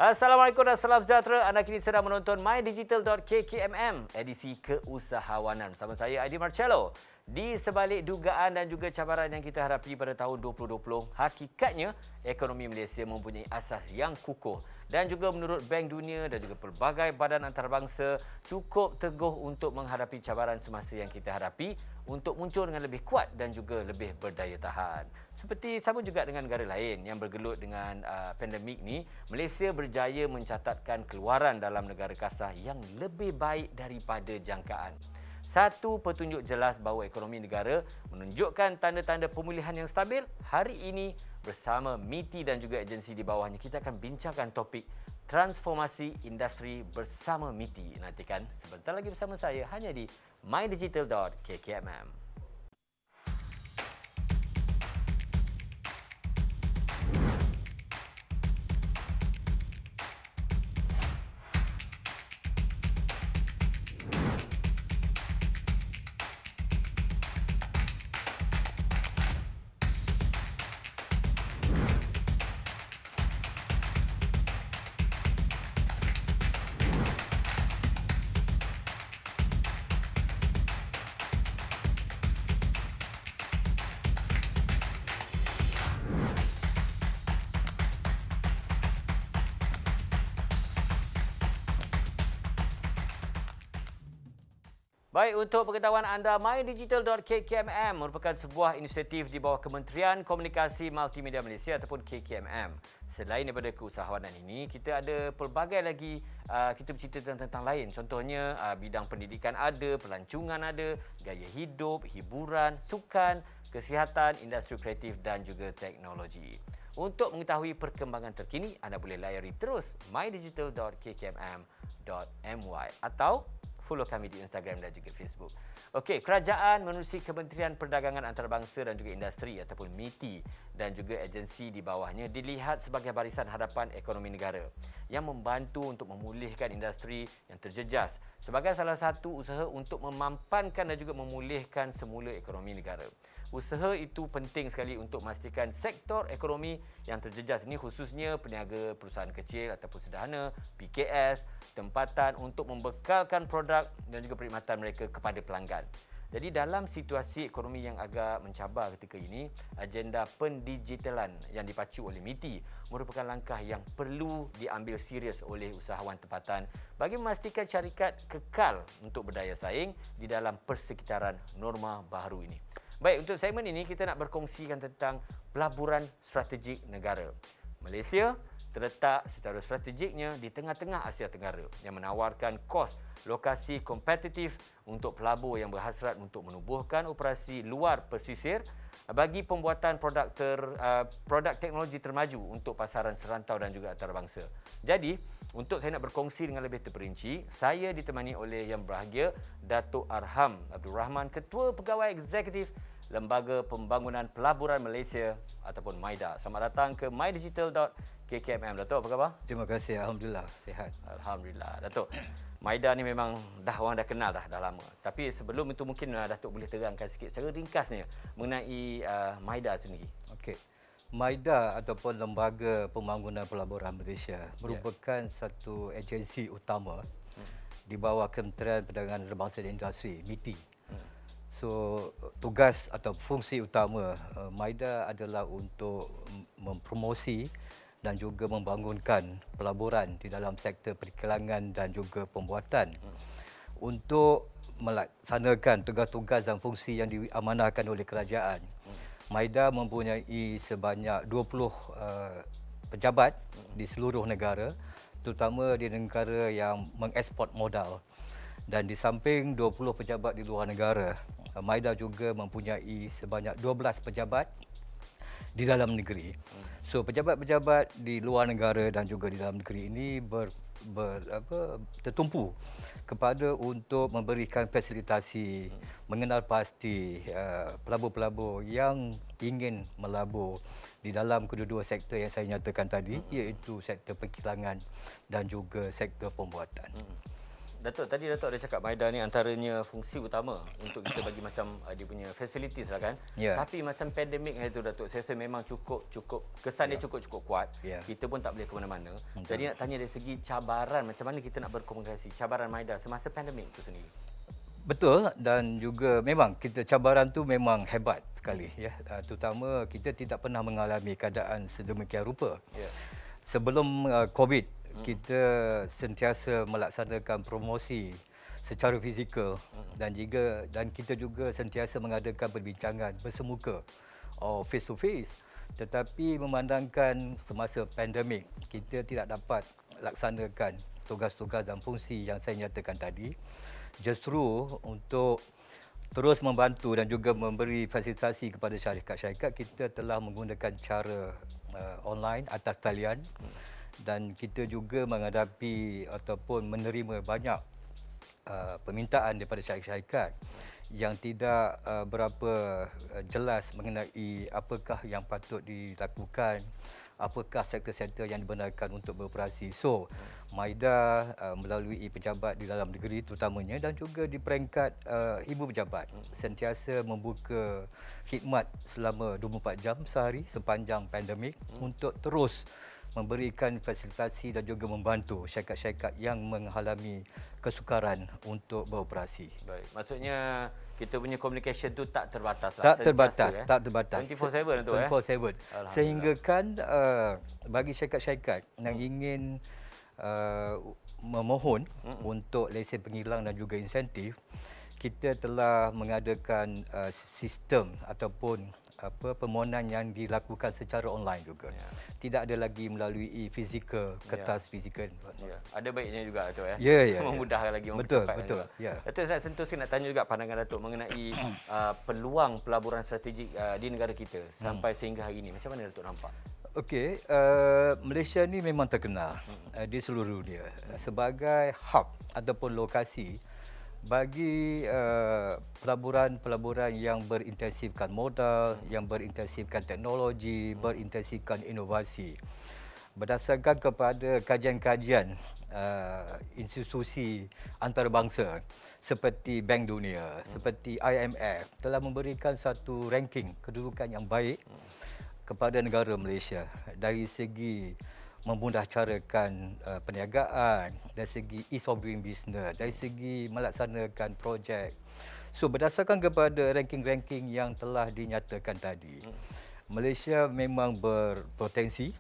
Assalamualaikum dan salam sejahtera. Anda kini sedang menonton mydigital.kkmm, edisi keusahawanan. Bersama saya, Adi Marcello. Di sebalik dugaan dan juga cabaran yang kita hadapi pada tahun 2020, hakikatnya ekonomi Malaysia mempunyai asas yang kukuh. Dan juga menurut Bank Dunia dan juga pelbagai badan antarabangsa cukup teguh untuk menghadapi cabaran semasa yang kita hadapi untuk muncul dengan lebih kuat dan juga lebih berdaya tahan. Seperti sama juga dengan negara lain yang bergelut dengan pandemik ni, Malaysia berjaya mencatatkan keluaran dalam negara kasar yang lebih baik daripada jangkaan. Satu petunjuk jelas bahawa ekonomi negara menunjukkan tanda-tanda pemulihan yang stabil. Hari ini bersama MITI dan juga agensi di bawahnya, kita akan bincangkan topik transformasi industri bersama MITI. Nantikan sebentar lagi bersama saya hanya di mydigital.kkmm. Baik, untuk pengetahuan anda, mydigital.kkmm merupakan sebuah inisiatif di bawah Kementerian Komunikasi Multimedia Malaysia ataupun KKMM. Selain daripada keusahawanan ini, kita ada pelbagai lagi kita bercerita tentang lain. Contohnya bidang pendidikan ada, pelancongan ada, gaya hidup, hiburan, sukan, kesihatan, industri kreatif dan juga teknologi. Untuk mengetahui perkembangan terkini, anda boleh layari terus mydigital.kkmm.my atau follow kami di Instagram dan juga Facebook. Okey, kerajaan menerusi Kementerian Perdagangan Antarabangsa dan juga Industri ataupun MITI dan juga agensi di bawahnya dilihat sebagai barisan hadapan ekonomi negara yang membantu untuk memulihkan industri yang terjejas sebagai salah satu usaha untuk memampankan dan juga memulihkan semula ekonomi negara. Usaha itu penting sekali untuk memastikan sektor ekonomi yang terjejas ini, khususnya peniaga perusahaan kecil ataupun sederhana, PKS, tempatan untuk membekalkan produk dan juga perkhidmatan mereka kepada pelanggan. Jadi dalam situasi ekonomi yang agak mencabar ketika ini, agenda pendigitalan yang dipacu oleh MITI merupakan langkah yang perlu diambil serius oleh usahawan tempatan bagi memastikan syarikat kekal untuk berdaya saing di dalam persekitaran norma baru ini. Baik, untuk segmen ini kita nak berkongsikan tentang pelaburan strategik negara. Malaysia terletak secara strategiknya di tengah-tengah Asia Tenggara yang menawarkan kos lokasi kompetitif untuk pelabur yang berhasrat untuk menubuhkan operasi luar pesisir bagi pembuatan produk teknologi termaju untuk pasaran serantau dan juga antarabangsa. Jadi, untuk saya nak berkongsi dengan lebih terperinci, saya ditemani oleh Yang Berbahagia Datuk Arham Abdul Rahman, Ketua Pegawai Eksekutif Lembaga Pembangunan Pelaburan Malaysia ataupun MIDA. Selamat datang ke mydigital.kkmm. Datuk, apa khabar? Terima kasih. Alhamdulillah, sihat. Alhamdulillah. Datuk, MIDA ni memang orang dah kenal dah lama. Tapi sebelum itu mungkin Datuk boleh terangkan sikit secara ringkasnya mengenai MIDA sendiri. Okey. MIDA ataupun Lembaga Pembangunan Pelaburan Malaysia merupakan satu agensi utama di bawah Kementerian Perdagangan Antarabangsa dan Industri, MITI. So, tugas atau fungsi utama MIDA adalah untuk mempromosi dan juga membangunkan pelaburan di dalam sektor perikanan dan juga pembuatan untuk melaksanakan tugas-tugas dan fungsi yang diamanahkan oleh kerajaan. MIDA mempunyai sebanyak 20 pejabat di seluruh negara, terutama di negara yang mengeksport modal. Dan di samping 20 pejabat di luar negara, MIDA juga mempunyai sebanyak 12 pejabat di dalam negeri. So, pejabat-pejabat di luar negara dan juga di dalam negeri ini tertumpu kepada untuk memberikan fasilitasi, mengenal pasti pelabur-pelabur yang ingin melabur di dalam kedua-dua sektor yang saya nyatakan tadi, iaitu sektor perkilangan dan juga sektor pembuatan. Datuk, tadi Datuk ada cakap Maida ni antaranya fungsi utama untuk kita bagi macam dia punya facilities lah kan. Ya. Tapi macam pandemik hari tu Datuk, saya rasa memang cukup kesan dia cukup kuat. Ya. Kita pun tak boleh ke mana-mana. Jadi nak tanya dari segi cabaran, macam mana kita nak berkomunikasi, cabaran Maida semasa pandemik itu sendiri. Betul, dan juga memang kita cabaran tu memang hebat sekali ya. Terutama kita tidak pernah mengalami keadaan sedemikian rupa. Ya. Sebelum COVID, kita sentiasa melaksanakan promosi secara fizikal dan kita juga sentiasa mengadakan perbincangan bersemuka face to face. Tetapi memandangkan semasa pandemik kita tidak dapat laksanakan tugas-tugas dan fungsi yang saya nyatakan tadi. Justru untuk terus membantu dan juga memberi fasilitasi kepada syarikat-syarikat, kita telah menggunakan cara online atas talian. Dan kita juga menghadapi ataupun menerima banyak permintaan daripada syarikat-syarikat yang tidak berapa jelas mengenai apakah yang patut dilakukan, apakah sektor-sektor yang dibenarkan untuk beroperasi. So, Maida melalui pejabat di dalam negeri terutamanya dan juga di peringkat ibu pejabat sentiasa membuka khidmat selama 24 jam sehari sepanjang pandemik untuk terus memberikan fasilitasi dan juga membantu syarikat-syarikat yang mengalami kesukaran untuk beroperasi. Baik, maksudnya kita punya communication tu tak terbatas Tak lah. terbatas, tak terbatas. 24/7 tu 24/7. Sehingga kan bagi syarikat-syarikat yang ingin memohon untuk lesen penghilang dan juga insentif, kita telah mengadakan sistem ataupun permohonan yang dilakukan secara online juga. Ya. Tidak ada lagi melalui fizikal, kertas fizikal. Ya. Ada baiknya juga Datuk ya. Ya. Memudahkan lagi, betul. Ya. Datuk, saya nak sentuh sikit, nak tanya juga pandangan Datuk mengenai peluang pelaburan strategik di negara kita sampai sehingga hari ini. Macam mana Datuk nampak? Okey, Malaysia ni memang terkenal di seluruh dunia sebagai hub ataupun lokasi bagi pelaburan-pelaburan yang berintensifkan modal, yang berintensifkan teknologi, berintensifkan inovasi. Berdasarkan kepada kajian-kajian institusi antarabangsa seperti Bank Dunia, seperti IMF telah memberikan satu ranking kedudukan yang baik kepada negara Malaysia dari segi memudahcarakan perniagaan, dari segi ease of doing business, dari segi melaksanakan projek. So berdasarkan kepada ranking-ranking yang telah dinyatakan tadi, Malaysia memang berpotensi,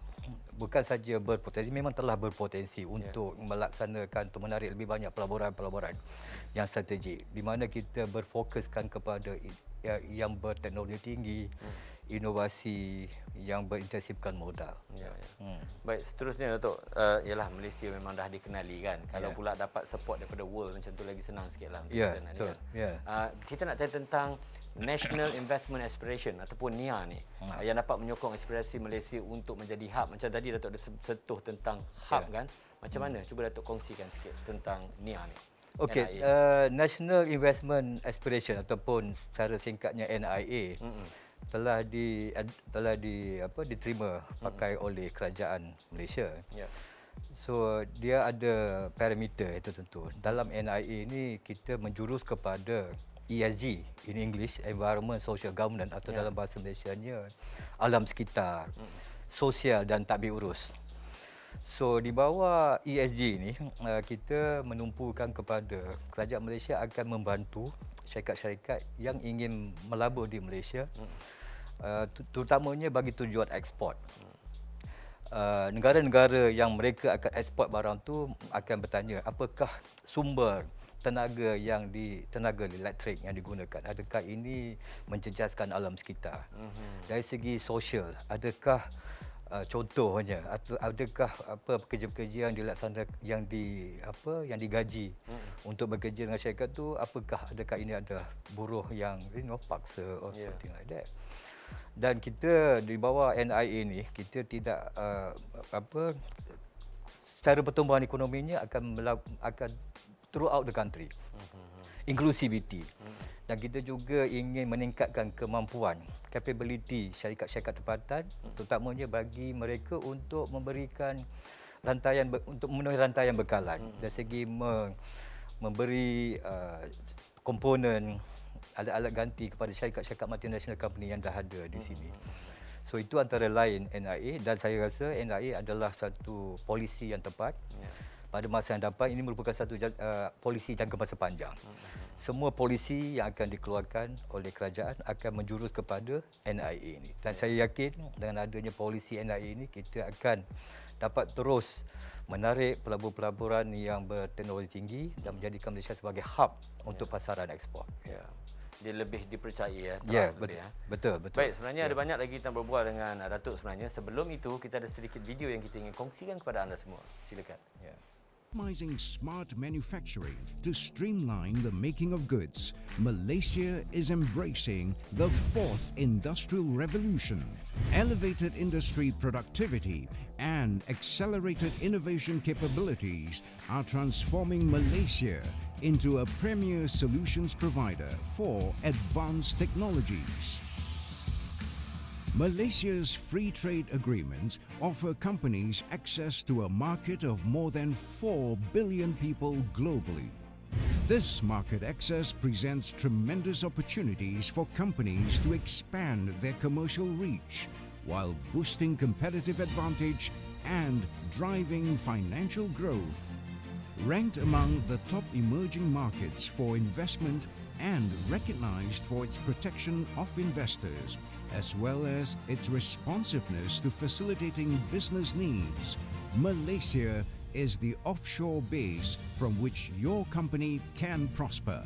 bukan saja berpotensi, memang telah berpotensi untuk melaksanakan, untuk menarik lebih banyak pelaburan-pelaburan yang strategik, di mana kita berfokuskan kepada yang berteknologi tinggi, inovasi yang berintensifkan modal. Baik, seterusnya Datuk, ialah Malaysia memang dah dikenali kan. Kalau pula dapat support daripada world macam tu lagi senang sikitlah. Betul. Kita nak tanya tentang National Investment Aspiration ataupun NIA ni, yang dapat menyokong aspirasi Malaysia untuk menjadi hub. Macam tadi Datuk ada sentuh tentang hub kan. Macam mana? Cuba Datuk kongsikan sikit tentang NIA ni. Okey, National Investment Aspiration ataupun secara singkatnya NIA telah diterima pakai oleh kerajaan Malaysia. So dia ada parameter tertentu. Dalam NIA ni kita menjurus kepada ESG, in English Environment Social Governance, atau dalam bahasa Malaysianya alam sekitar, sosial dan tadbir urus. So di bawah ESG ni kita menumpukan kepada kerajaan Malaysia akan membantu syarikat-syarikat yang ingin melabur di Malaysia, terutamanya bagi tujuan ekspor. Negara-negara yang mereka akan ekspor barang tu akan bertanya apakah sumber tenaga elektrik yang digunakan, adakah ini mencecahkan alam sekitar. Dari segi sosial, adakah contohnya atau adakah pekerja-pekerja yang dilaksanakan yang digaji untuk bekerja dengan syarikat tu, adakah ini ada buruh yang paksa or something like that. Dan kita di bawah NIA ni kita tidak secara pertumbuhan ekonominya akan throughout the country. Inclusivity. Dan kita juga ingin meningkatkan kemampuan, capability syarikat-syarikat tempatan, terutamanya bagi mereka untuk memberikan untuk memenuhi rantaian bekalan dari segi memberi komponen alat-alat ganti kepada syarikat-syarikat multinational company yang dah ada di sini. So itu antara lain NIA, dan saya rasa NIA adalah satu polisi yang tepat. Pada masa yang dapat, ini merupakan satu polisi jangka masa panjang. Semua polisi yang akan dikeluarkan oleh kerajaan akan menjurus kepada NIA ini. Dan saya yakin dengan adanya polisi NIA ini, kita akan dapat terus menarik pelaburan-pelaburan yang berteknologi tinggi dan menjadikan Malaysia sebagai hub untuk pasaran ekspor. Dia lebih dipercayai betul. Baik, sebenarnya ada banyak lagi kita berbual dengan Datuk sebenarnya. Sebelum itu, kita ada sedikit video yang kita ingin kongsikan kepada anda semua. Silakan. Optimizing smart manufacturing to streamline the making of goods, Malaysia is embracing the fourth industrial revolution. Elevated industry productivity and accelerated innovation capabilities are transforming Malaysia into a premier solutions provider for advanced technologies. Malaysia's free trade agreements offer companies access to a market of more than 4 billion people globally. This market access presents tremendous opportunities for companies to expand their commercial reach while boosting competitive advantage and driving financial growth. Ranked among the top emerging markets for investment and recognized for its protection of investors, as well as its responsiveness to facilitating business needs, Malaysia is the offshore base from which your company can prosper.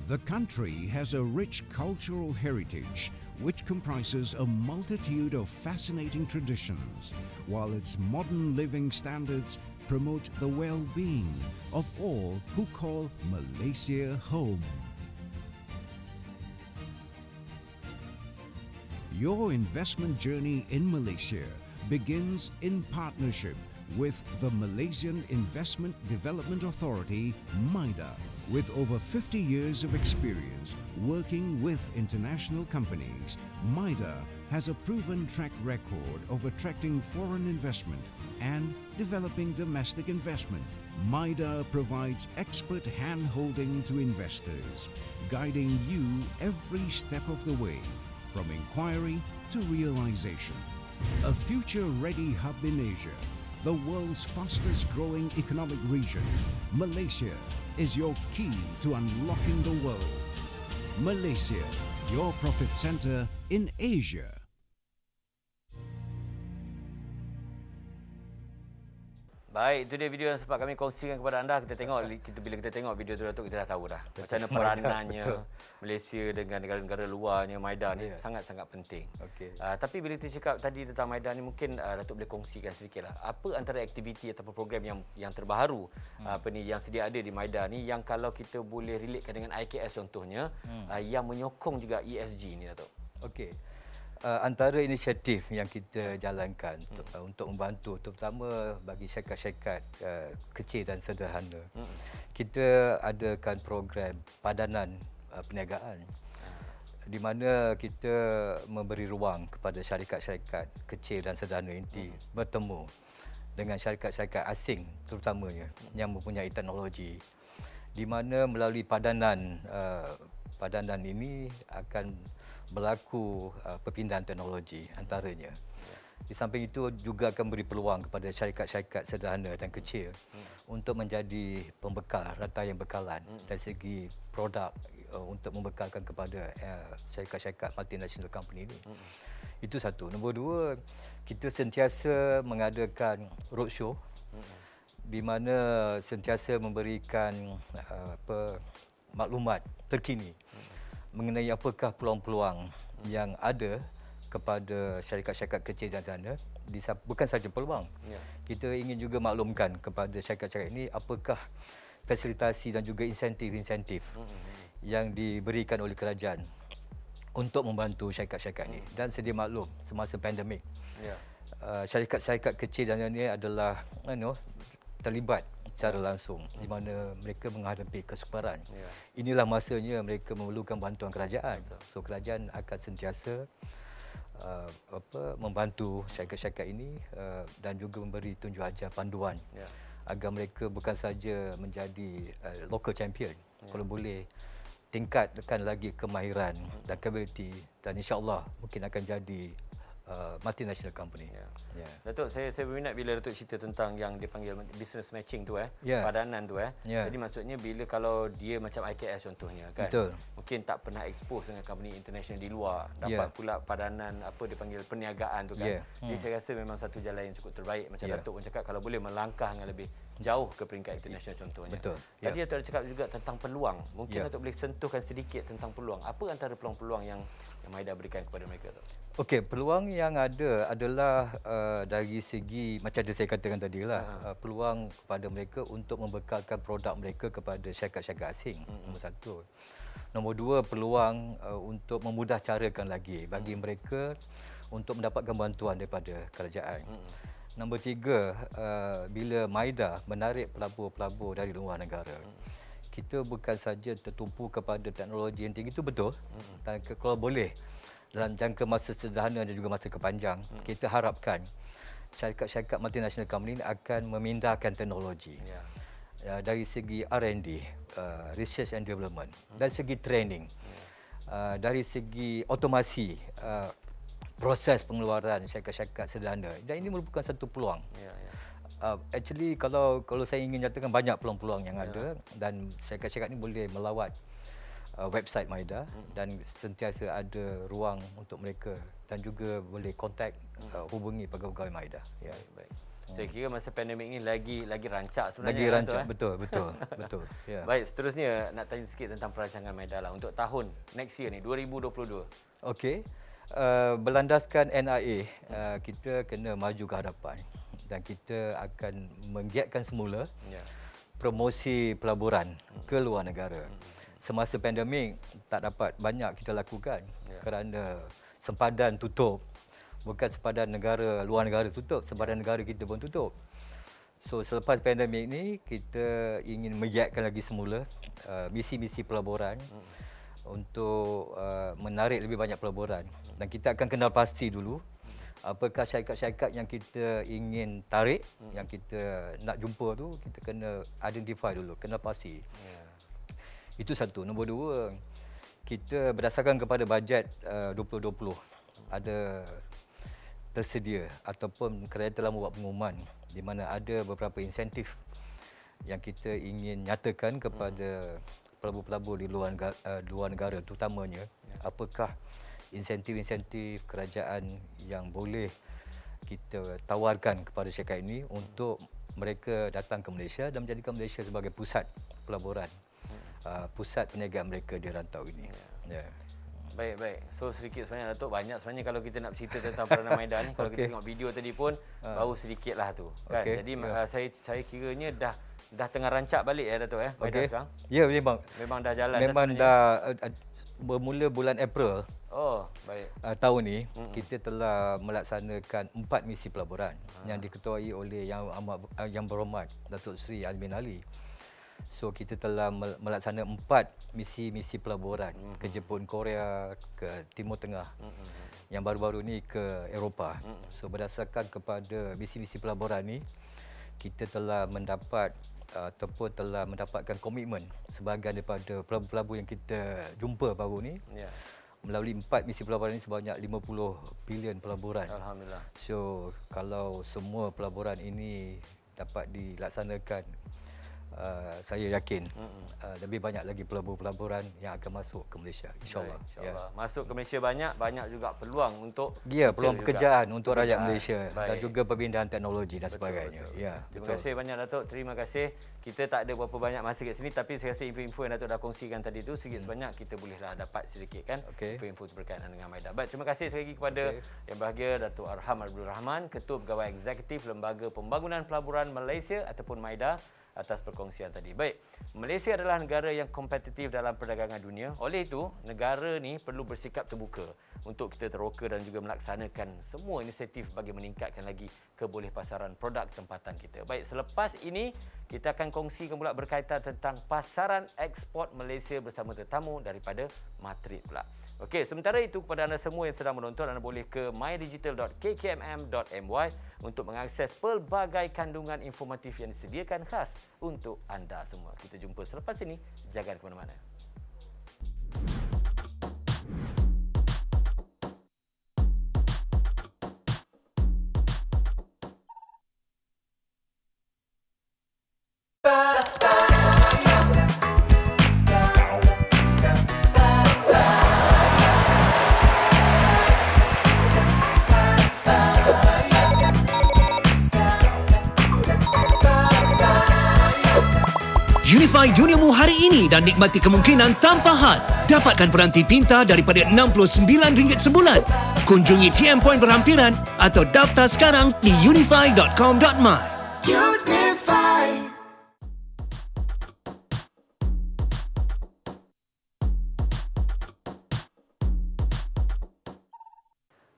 The country has a rich cultural heritage which comprises a multitude of fascinating traditions, while its modern living standards promote the well-being of all who call Malaysia home. Your investment journey in Malaysia begins in partnership with the Malaysian Investment Development Authority, MIDA. With over 50 years of experience working with international companies, MIDA has a proven track record of attracting foreign investment and developing domestic investment. MIDA provides expert hand-holding to investors, guiding you every step of the way, from inquiry to realization. A future-ready hub in Asia, the world's fastest-growing economic region, Malaysia is your key to unlocking the world. Malaysia, your profit center in Asia. Baik, itu dia video yang sempat kami kongsikan kepada anda. Bila kita tengok video tu, Datuk, kita dah tahu dah macam mana peranannya Malaysia dengan negara-negara luarnya MIDA ni sangat-sangat penting. Tapi bila kita cakap tadi tentang MIDA ni, mungkin Datuk boleh kongsikan sedikitlah apa antara aktiviti ataupun program yang terbaru yang sedia ada di MIDA ni, yang kalau kita boleh relatekan dengan IKS contohnya, yang menyokong juga ESG ni, Datuk. Antara inisiatif yang kita jalankan untuk membantu, terutama bagi syarikat-syarikat kecil dan sederhana, kita adakan program padanan perniagaan, di mana kita memberi ruang kepada syarikat-syarikat kecil dan sederhana ini bertemu dengan syarikat-syarikat asing terutamanya yang mempunyai teknologi, di mana melalui padanan ini akan berlaku perpindahan teknologi antaranya. Di samping itu juga akan beri peluang kepada syarikat-syarikat sederhana dan kecil untuk menjadi pembekal, rantai yang bekalan dari segi produk untuk membekalkan kepada syarikat-syarikat multinational company ini. Itu satu. Nombor dua, kita sentiasa mengadakan roadshow di mana sentiasa memberikan maklumat terkini mengenai apakah peluang-peluang yang ada kepada syarikat-syarikat kecil dan sederhana. Bukan sahaja peluang, kita ingin juga maklumkan kepada syarikat-syarikat ini apakah fasilitasi dan juga insentif-insentif yang diberikan oleh kerajaan untuk membantu syarikat-syarikat ini. Dan sedia maklum, semasa pandemik, syarikat-syarikat kecil dan sederhana ini adalah terlibat secara langsung, di mana mereka menghadapi kesukaran. Inilah masanya mereka memerlukan bantuan kerajaan. So kerajaan akan sentiasa membantu syarikat-syarikat ini dan juga memberi tunjuk ajar panduan agar mereka bukan saja menjadi local champion, kalau boleh tingkatkan lagi kemahiran dan capability, dan insya-Allah mungkin akan jadi multinational company. Datuk, saya berminat bila Datuk cerita tentang yang dipanggil business matching tu padanan tu Jadi maksudnya bila kalau dia macam IKS contohnya kan. Betul. Mungkin tak pernah expose dengan company international di luar, dapat pula padanan apa dipanggil perniagaan tu kan. Jadi saya rasa memang satu jalan yang cukup terbaik macam Datuk pun cakap, kalau boleh melangkah dengan lebih jauh ke peringkat international contohnya. Betul. Tadi Datuk ada cakap juga tentang peluang. Mungkin Datuk boleh sentuhkan sedikit tentang peluang. Apa antara peluang-peluang yang Maida berikan kepada mereka tu? Okey, peluang yang ada adalah dari segi macam saya katakan tadi lah, peluang kepada mereka untuk membekalkan produk mereka kepada syarikat-syarikat asing. Nombor satu. Nombor dua, peluang untuk memudah carakan lagi bagi mereka untuk mendapatkan bantuan daripada kerajaan. Nombor tiga, bila Maida menarik pelabur-pelabur dari luar negara, kita bukan saja tertumpu kepada teknologi yang tinggi, itu betul. Dan kalau boleh dalam jangka masa sederhana dan juga masa kepanjang, kita harapkan syarikat-syarikat multinational company ini akan memindahkan teknologi dari segi R&D, research and development, dari segi training, dari segi otomasi proses pengeluaran syarikat-syarikat sederhana. Dan ini merupakan satu peluang. Actually kalau saya ingin nyatakan banyak peluang-peluang yang ada, dan syarikat-syarikat ini boleh melawat website Maida dan sentiasa ada ruang untuk mereka, dan juga boleh kontak hubungi pegawai-pegawai Maida. Baik. Saya kira masa pandemik ni lagi rancak sebenarnya. Lagi rancak, betul. Baik, seterusnya nak tanya sikit tentang perancangan Maida lah untuk tahun next year ni 2022. Okey. Berlandaskan NIA, kita kena maju ke hadapan dan kita akan menggiatkan semula promosi pelaburan ke luar negara. Semasa pandemik tak dapat banyak kita lakukan kerana sempadan tutup. Bukan sempadan negara luar negara tutup, sempadan negara kita pun tutup. So selepas pandemik ni kita ingin mengiatkan lagi semula misi-misi pelaburan untuk menarik lebih banyak pelaburan, dan kita akan kenal pasti dulu apakah syarikat-syarikat yang kita ingin tarik, yang kita nak jumpa tu, kita kena identify dulu, kenal pasti. Itu satu. Nombor dua, kita berdasarkan kepada bajet 2020 ada tersedia ataupun kerajaan telah membuat pengumuman di mana ada beberapa insentif yang kita ingin nyatakan kepada pelabur-pelabur di luar negara terutamanya. Apakah insentif-insentif kerajaan yang boleh kita tawarkan kepada syarikat ini untuk mereka datang ke Malaysia dan menjadikan Malaysia sebagai pusat pelaburan, pusat perniagaan mereka di rantau ini. Baik. So sedikit sebenarnya Datuk, banyak sebenarnya kalau kita nak bercerita tentang peranan Maida ni. Kalau kita tengok video tadi pun baru sedikitlah tu kan. Jadi saya kiranya dah tengah rancak balik Datuk Maida sekarang. Ya, memang dah jalan. Memang dah bermula bulan April. Oh, baik. Tahun ni kita telah melaksanakan 4 misi pelaburan yang diketuai oleh Yang Berhormat Datuk Seri Azmin Ali. So kita telah melaksanakan 4 misi pelaburan ke Jepun, Korea, ke Timur Tengah. Yang baru-baru ni ke Eropah. So berdasarkan kepada misi-misi pelaburan ni, kita telah mendapat ataupun telah mendapatkan komitmen sebahagian daripada pelabur-pelabur yang kita jumpa baru ni. Melalui 4 misi pelaburan ini sebanyak 50 bilion pelaburan. Alhamdulillah. So kalau semua pelaburan ini dapat dilaksanakan, saya yakin lebih banyak lagi pelabur-pelaburan yang akan masuk ke Malaysia, insya-Allah. Masuk ke Malaysia banyak juga peluang untuk peluang pekerjaan untuk rakyat Malaysia. Dan juga pemindahan teknologi dan sebagainya. Terima kasih banyak Datuk. Terima kasih. Kita tak ada berapa banyak masa kat sini, tapi saya rasa info-info yang Datuk dah kongsikan tadi tu sedikit sebanyak kita bolehlah dapat sedikit kan info-info berkaitan dengan Maida. Baik, terima kasih sekali lagi kepada yang berbahagia Datuk Arham Abdul Rahman, Ketua Pegawai Eksekutif Lembaga Pembangunan Pelaburan Malaysia ataupun Maida, atas perkongsian tadi. Baik, Malaysia adalah negara yang kompetitif dalam perdagangan dunia. Oleh itu, negara ni perlu bersikap terbuka untuk kita teroka dan juga melaksanakan semua inisiatif bagi meningkatkan lagi kebolehpasaran produk tempatan kita. Baik, selepas ini kita akan kongsikan pula berkaitan tentang pasaran ekspor Malaysia bersama tetamu daripada Madrid pula. Okey, sementara itu kepada anda semua yang sedang menonton, anda boleh ke mydigital.kkmm.my untuk mengakses pelbagai kandungan informatif yang disediakan khas untuk anda semua. Kita jumpa selepas ini, jangan ke mana-mana. Unify duniamu hari ini dan nikmati kemungkinan tanpa had. Dapatkan peranti pintar daripada RM69 sebulan. Kunjungi TM Point berhampiran atau daftar sekarang di unify.com.my. Unify.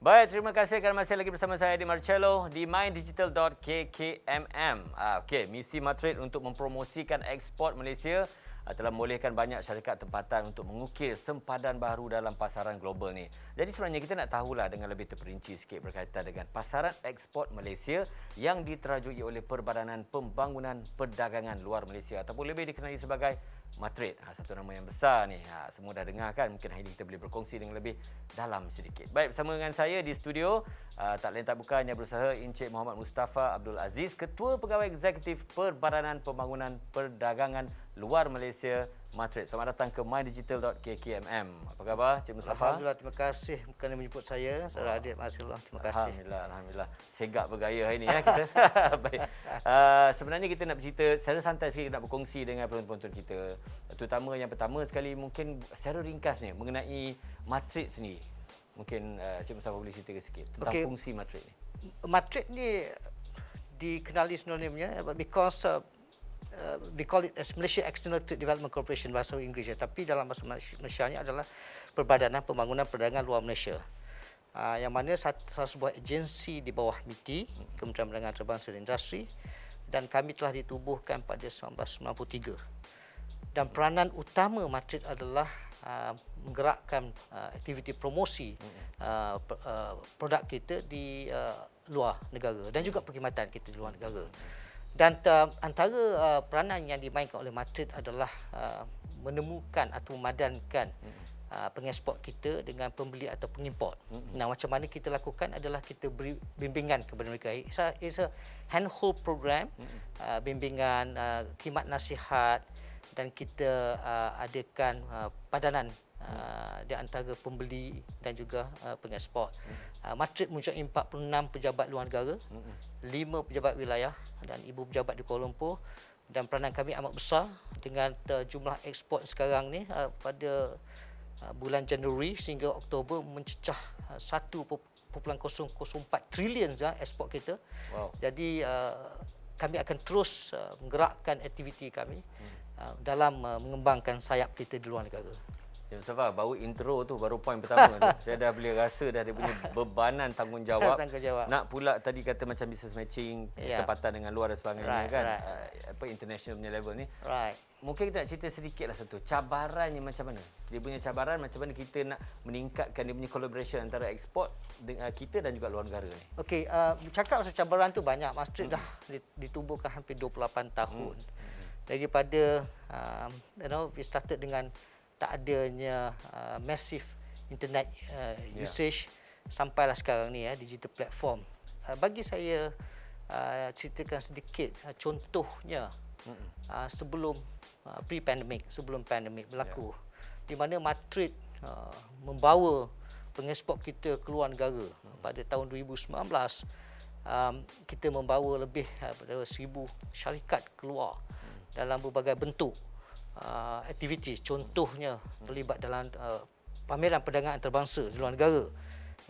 Baik, terima kasih kerana masih lagi bersama saya di Marcello di mydigital.kkmm. Okey, misi Matrade untuk mempromosikan ekspor Malaysia telah membolehkan banyak syarikat tempatan untuk mengukir sempadan baru dalam pasaran global ni. Jadi sebenarnya kita nak tahulah dengan lebih terperinci sikit berkaitan dengan pasaran ekspor Malaysia yang diterajui oleh Perbadanan Pembangunan Perdagangan Luar Malaysia ataupun lebih dikenali sebagai Matrade. Satu nama yang besar ni. Semua dah dengar kan? Mungkin hari ini kita boleh berkongsi dengan lebih dalam sedikit. Baik, bersama dengan saya di studio, tak lain tak bukan yang berusaha Encik Muhammad Mustafa Abdul Aziz, Ketua Pegawai Eksekutif Perbadanan Pembangunan Perdagangan Luar Malaysia, Matrade. Selamat datang ke mydigital.kkmm. Apa khabar, Cik Mustafa? Alhamdulillah, terima kasih kerana menjemput saya. Saudara Adib, Masya-Allah, terima kasih. Alhamdulillah. Segak bergaya hari ini ya kita. Baik. Sebenarnya kita nak bercerita secara santai sikit, nak berkongsi dengan penonton-penonton kita. Terutama yang pertama sekali mungkin secara ringkasnya mengenai Matrade sendiri. Mungkin Cik Mustafa boleh cerita sikit tentang fungsi Matrade ni. Matrade ni dikenali sinonimnya because we call it as Malaysia External Trade Development Corporation bahasa Inggeris, tapi dalam bahasa Malaysia ni adalah Perbadanan Pembangunan Perdagangan Luar Malaysia. Yang mana salah sebuah agensi di bawah MITI, Kementerian Perdagangan Antarabangsa dan Industri, dan kami telah ditubuhkan pada 1993. Dan peranan utama Matrade adalah menggerakkan aktiviti promosi produk kita di luar negara dan juga perkhidmatan kita di luar negara. Dan antara peranan yang dimainkan oleh Matrade adalah menemukan atau memadankan pengeksport kita dengan pembeli atau pengimport. Nah, macam mana kita lakukan adalah kita beri bimbingan kepada mereka. It's a handhold program, bimbingan, khidmat nasihat, dan kita adakan padanan di antara pembeli dan juga pengeksport. Matrade mempunyai 46 pejabat luar negara, 5 pejabat wilayah dan ibu pejabat di Kuala Lumpur, dan peranan kami amat besar dengan jumlah ekspor sekarang ni pada bulan Januari sehingga Oktober mencecah 1.004 trilion ekspor kita. Wow. Jadi kami akan terus menggerakkan aktiviti kami dalam mengembangkan sayap kita di luar negara. Ya, Mustafa, baru intro tu, baru poin pertama tu. Saya dah boleh rasa dah dia punya bebanan tanggungjawab. Nak pula tadi kata macam business matching, tempatan dengan luar dan sebagainya kan. Apa international punya level ni. Mungkin kita nak cerita sedikit lah satu. Cabarannya macam mana? Dia punya cabaran macam mana kita nak meningkatkan dia punya collaboration antara ekspor dengan kita dan juga luar negara ni. Okey, cakap pasal cabaran tu banyak. Matrade dah ditubuhkan hampir 28 tahun. Daripada we started dengan tak adanya massive internet usage sampailah sekarang ni digital platform. Bagi saya ceritakan sedikit contohnya sebelum pre-pandemic, sebelum pandemik berlaku, di mana Matrade membawa pengeksport kita ke luar negara. Pada tahun 2019 kita membawa lebih daripada 1,000 syarikat keluar dalam berbagai bentuk aktiviti. Contohnya terlibat dalam pameran perdagangan antarabangsa di luar negara,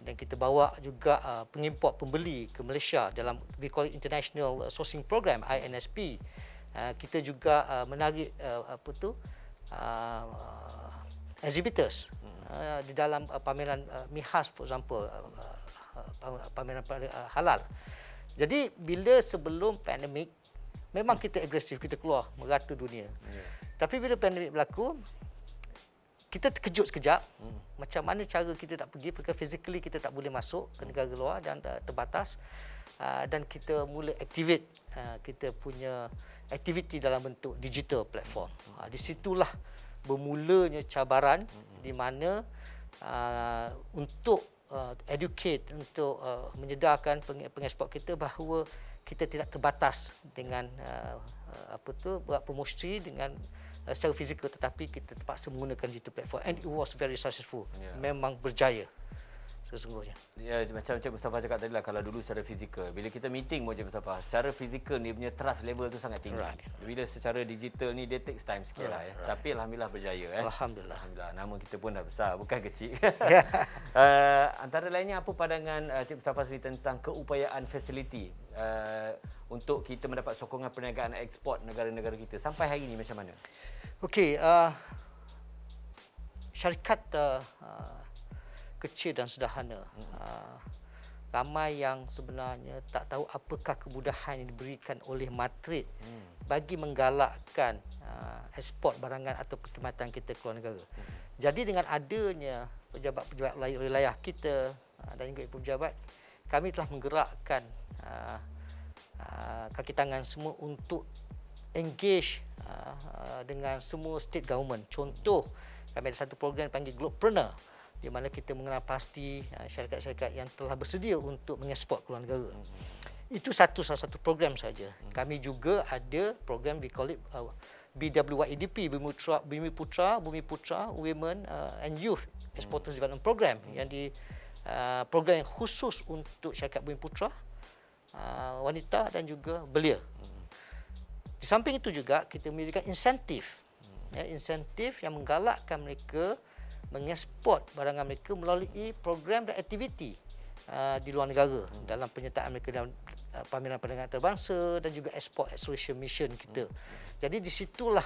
dan kita bawa juga pengimport pembeli ke Malaysia dalam we call it International Sourcing Program, INSP. Kita juga menarik exhibitors di dalam pameran MIHAS, for example, pameran halal. Jadi bila sebelum pandemik memang kita agresif, kita keluar merata dunia. Tapi bila pandemik berlaku, kita terkejut sekejap macam mana cara kita tak pergi, perkara physically kita tak boleh masuk ke negara luar dan terbatas, dan kita mula activate kita punya aktiviti dalam bentuk digital platform. Di situlah bermulanya cabaran di mana untuk educate, untuk menyedarkan pengeksport kita bahawa kita tidak terbatas dengan buat promosi dengan secara fizikal, tetapi kita terpaksa menggunakan digital platform, and it was very successful. Memang berjaya sesungguhnya. Ya, macam Encik Mustafa cakap tadi lah, kalau dulu secara fizikal, bila kita meeting Encik Mustafa, secara fizikal ni punya trust level tu sangat tinggi. Bila secara digital ni dia takes time sikit lah. Tapi alhamdulillah berjaya. Alhamdulillah. Nama kita pun dah besar, bukan kecil. Antara lainnya, apa pandangan Encik Mustafa sendiri tentang keupayaan fasiliti untuk kita mendapat sokongan perniagaan ekspor negara-negara kita sampai hari ini macam mana? Okey, syarikat kecil dan sederhana, ramai yang sebenarnya tak tahu apakah kemudahan yang diberikan oleh Matrid bagi menggalakkan ekspor barangan atau perkhidmatan kita ke luar negara. Jadi dengan adanya pejabat-pejabat wilayah kita dan juga ibu pejabat, kami telah menggerakkan kaki tangan semua untuk engage dengan semua state government. Contoh, kami ada satu program dipanggil Globepreneur, di mana kita mengenal pasti syarikat-syarikat yang telah bersedia untuk mengeksport ke luar negara. Itu salah satu program saja. Kami juga ada program we call it BWYEDP, Bumi Putra Women and Youth Exporters Development Program, yang program yang khusus untuk syarikat Bumi Putra, wanita dan juga belia. Di samping itu juga kita memberikan insentif, insentif yang menggalakkan mereka mengeksport barangan mereka melalui program dan aktiviti di luar negara dalam penyertaan mereka dalam pameran perdagangan antarabangsa dan juga Export Acceleration Mission kita. Jadi di situlah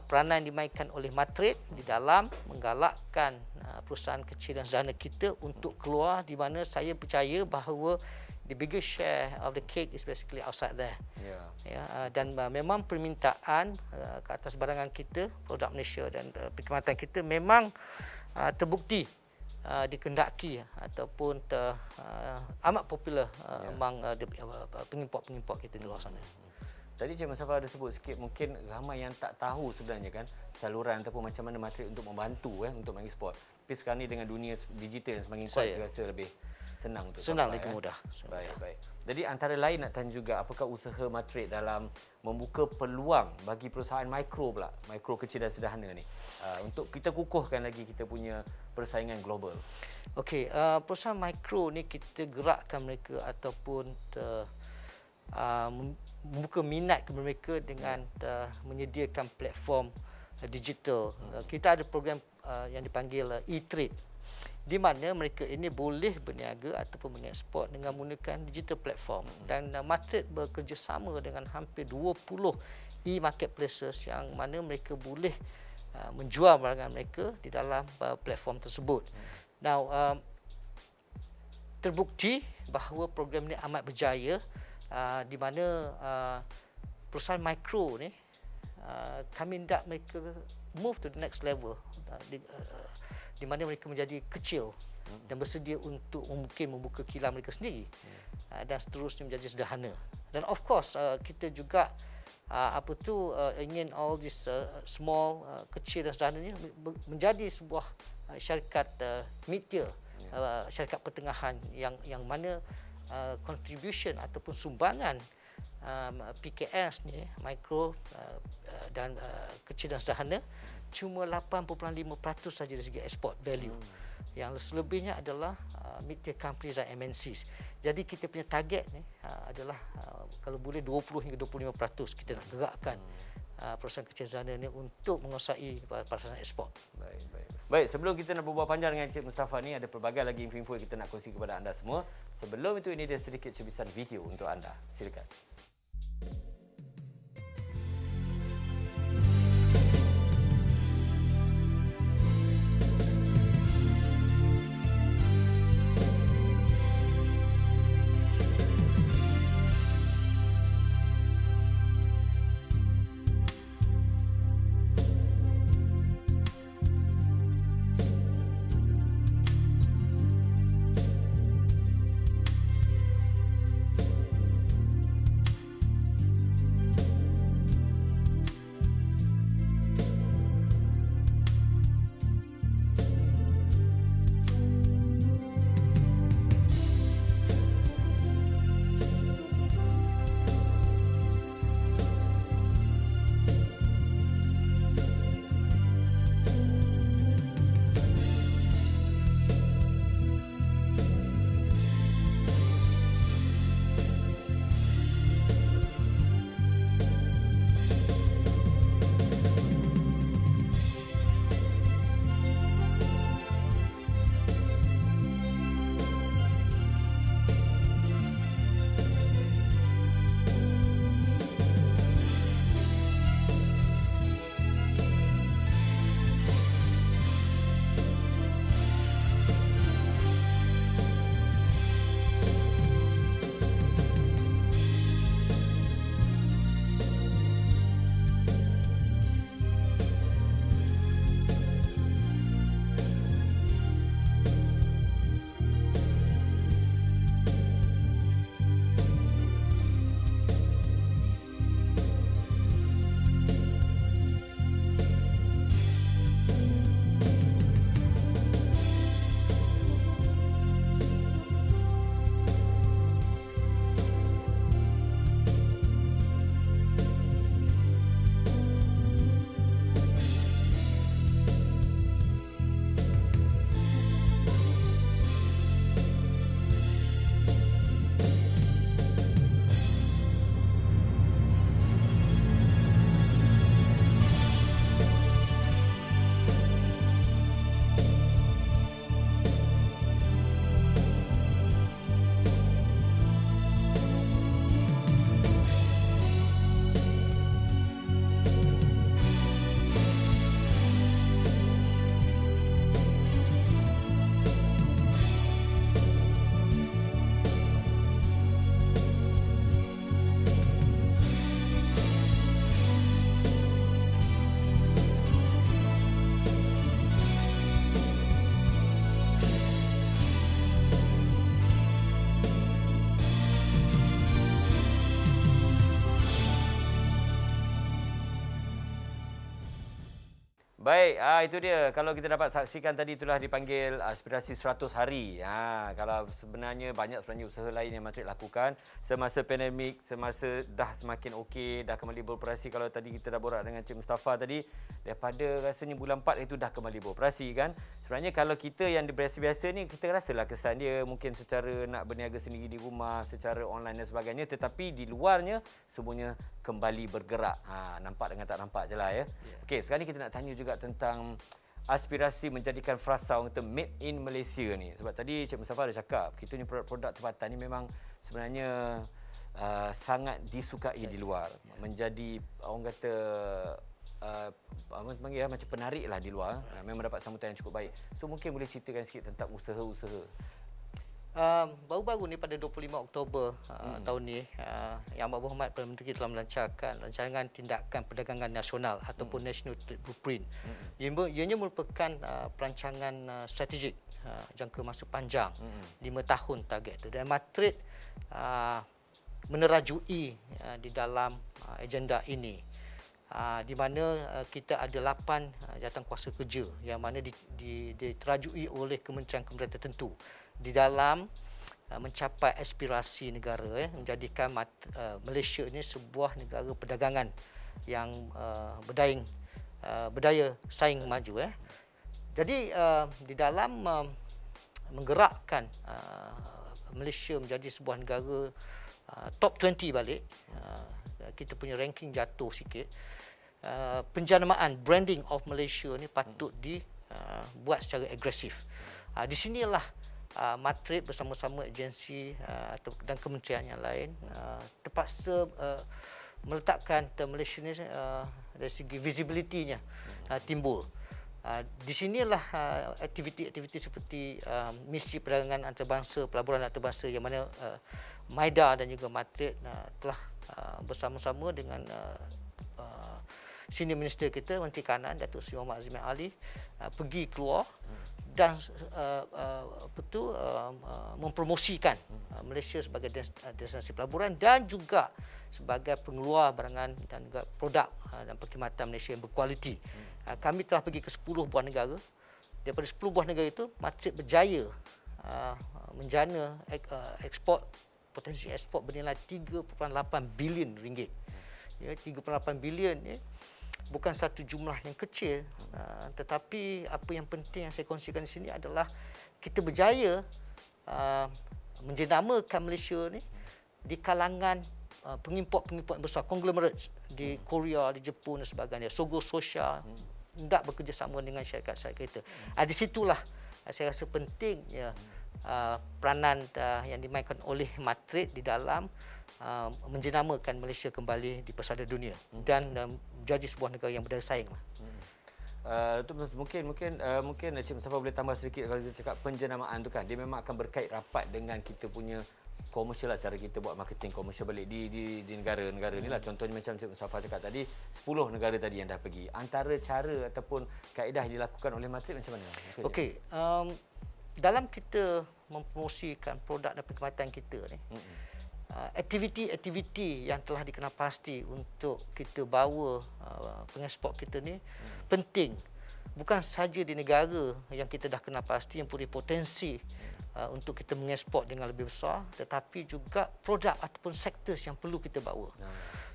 peranan dimainkan oleh Matrid di dalam menggalakkan perusahaan kecil dan sederhana kita untuk keluar, di mana saya percaya bahawa the biggest share of the cake is basically outside there. Dan memang permintaan ke atas barangan kita, produk Malaysia dan perkhidmatan kita memang terbukti dikendaki ataupun amat popular among pengimport-pengimport kita di luar sana. Tadi Encik Mustafa ada sebut sikit, mungkin ramai yang tak tahu sebenarnya kan saluran ataupun macam mana Matrid untuk membantu untuk mengekspor. Tapi sekarang ni dengan dunia digital yang semakin kuat, saya rasa lebih senang untuk lebih mudah. Baik. Jadi antara lain nak tanya juga, apakah usaha Matrid dalam membuka peluang bagi perusahaan mikro kecil dan sederhana ni untuk kita kukuhkan lagi kita punya persaingan global? Okey, perusahaan mikro ni kita gerakkan mereka ataupun membuka minat kepada mereka dengan menyediakan platform digital. Kita ada program yang dipanggil e-trade, di mana mereka ini boleh berniaga ataupun mengeksport dengan menggunakan digital platform. Dan Matrid bekerjasama dengan hampir 20 e-marketplaces yang mana mereka boleh menjual barangan mereka di dalam platform tersebut. Now, terbukti bahawa program ini amat berjaya, di mana perusahaan mikro ni kami hendak mereka move to the next level, di mana mereka menjadi kecil dan bersedia untuk mungkin membuka kilang mereka sendiri, dan seterusnya menjadi sederhana. Dan of course kita juga ingin all this small kecil dan sederhana ni menjadi sebuah syarikat mid-tier, syarikat pertengahan yang mana contribution ataupun sumbangan PKS ni, mikro dan kecil dan sederhana, cuma 8.5% saja dari segi export value. Yang selebihnya adalah mid-tier companies dan MNCs. Jadi kita punya target ni adalah kalau boleh 20 hingga 25% kita nak gerakkan perusahaan kecil sederhana ni untuk menguasai pasar ekspor. Baik, sebelum kita nak berbual panjang dengan Encik Mustafa ni, ada pelbagai lagi info yang kita nak kongsi kepada anda semua. Sebelum itu, ini dia sedikit cubisan video untuk anda. Silakan. Baik, itu dia. Kalau kita dapat saksikan tadi, itulah dipanggil aspirasi 100 hari. Kalau sebenarnya banyak usaha lain yang Matrix lakukan semasa pandemik, semasa dah semakin okey, dah kembali beroperasi. Kalau tadi kita dah borak dengan Cik Mustafa tadi, daripada rasanya bulan 4 itu dah kembali beroperasi kan. Sebenarnya kalau kita yang biasa-biasa ni, kita rasalah kesan dia mungkin secara nak berniaga sendiri di rumah, secara online dan sebagainya, tetapi di luarnya semuanya kembali bergerak. Nampak dengan tak nampak je lah ya. Okey, sekarang ni kita nak tanya juga tentang aspirasi menjadikan frasa orang kata made in Malaysia ni. Sebab tadi Cik Mustafa dah cakap, kita ni produk-produk tempatan ni memang sebenarnya sangat disukai di luar. Menjadi orang kata panggil macam penarik lah di luar. Memang dapat sambutan yang cukup baik. So mungkin boleh ceritakan sikit tentang usaha-usaha. Baru-baru ni pada 25 Oktober tahun ni, Yang Amat Berhormat Perdana Menteri telah melancarkan rancangan tindakan perdagangan nasional ataupun National Trade Blueprint. Ianya merupakan perancangan strategik jangka masa panjang, 5 tahun target itu. Dan Matrix menerajui di dalam agenda ini, di mana kita ada 8 jawatankuasa kerja yang mana diterajui oleh kementerian-kementerian tertentu di dalam mencapai aspirasi negara, menjadikan Malaysia ini sebuah negara perdagangan yang berdaya saing maju. Jadi di dalam menggerakkan Malaysia menjadi sebuah negara top 20 balik, kita punya ranking jatuh sikit. Penjanamaan branding of Malaysia ni patut dibuat secara agresif. Di sinilah Matrix bersama-sama agensi dan kementerian yang lain terpaksa meletakkan Malaysia ni dari segi visibility-nya timbul. Di sinilah aktiviti-aktiviti seperti misi perdagangan antarabangsa, pelaburan antarabangsa yang mana MIDA dan juga Matrix telah bersama-sama dengan senior minister kita, Menteri Kanan Datuk Seri Muhammad Azmin Ali, pergi keluar dan mempromosikan Malaysia sebagai destinasi pelaburan dan juga sebagai pengeluar barangan dan juga produk dan perkhidmatan Malaysia yang berkualiti. Kami telah pergi ke 10 buah negara. Daripada 10 buah negara itu, Matrix berjaya menjana ekspor, potensi ekspor bernilai 3.8 bilion ringgit. 3.8 bilion ni bukan satu jumlah yang kecil, tetapi apa yang penting yang saya kongsikan di sini adalah kita berjaya menjenamakan Malaysia ni di kalangan pengimport-pengimport yang besar, conglomerates di Korea, di Jepun dan sebagainya. Sogo Sosial hendak bekerjasama dengan syarikat-syarikat kita. Di situlah saya rasa pentingnya peranan yang dimainkan oleh Matrix di dalam menjenamakan Malaysia kembali di pesada dunia dan jadi sebuah negara yang berdaya saing. Mungkin Cik Mustafa boleh tambah sedikit kalau kita cakap penjenamaan tu kan, dia memang akan berkait rapat dengan kita punya komersial lah, cara kita buat marketing komersial balik di negara-negara ni lah. Contohnya macam Cik Mustafa cakap tadi, 10 negara tadi yang dah pergi. Antara cara ataupun kaedah yang dilakukan oleh Matrix macam mana? Okey, dalam kita mempromosikan produk dan perkhidmatan kita ni, aktiviti-aktiviti yang telah dikenal pasti untuk kita bawa pengeksport kita ni penting. Bukan sahaja di negara yang kita dah kenal pasti yang punya potensi untuk kita mengeksport dengan lebih besar, tetapi juga produk ataupun sektor yang perlu kita bawa.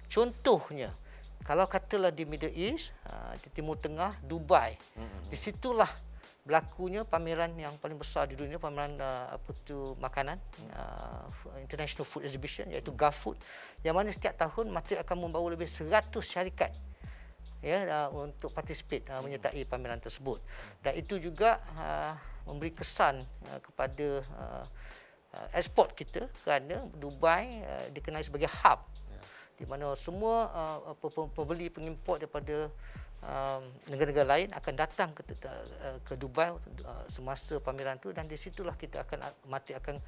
Contohnya, kalau katalah di Middle East, di Timur Tengah, Dubai, di situlah berlakunya pameran yang paling besar di dunia, pameran makanan, International Food Exhibition, iaitu GovFood, yang mana setiap tahun Matrix akan membawa lebih 100 syarikat untuk participate menyertai pameran tersebut. Dan itu juga memberi kesan kepada ekspor kita, kerana Dubai dikenali sebagai hub di mana semua pembeli pengimport daripada negara-negara lain akan datang ke Dubai semasa pameran tu, dan di situlah kita Matrix akan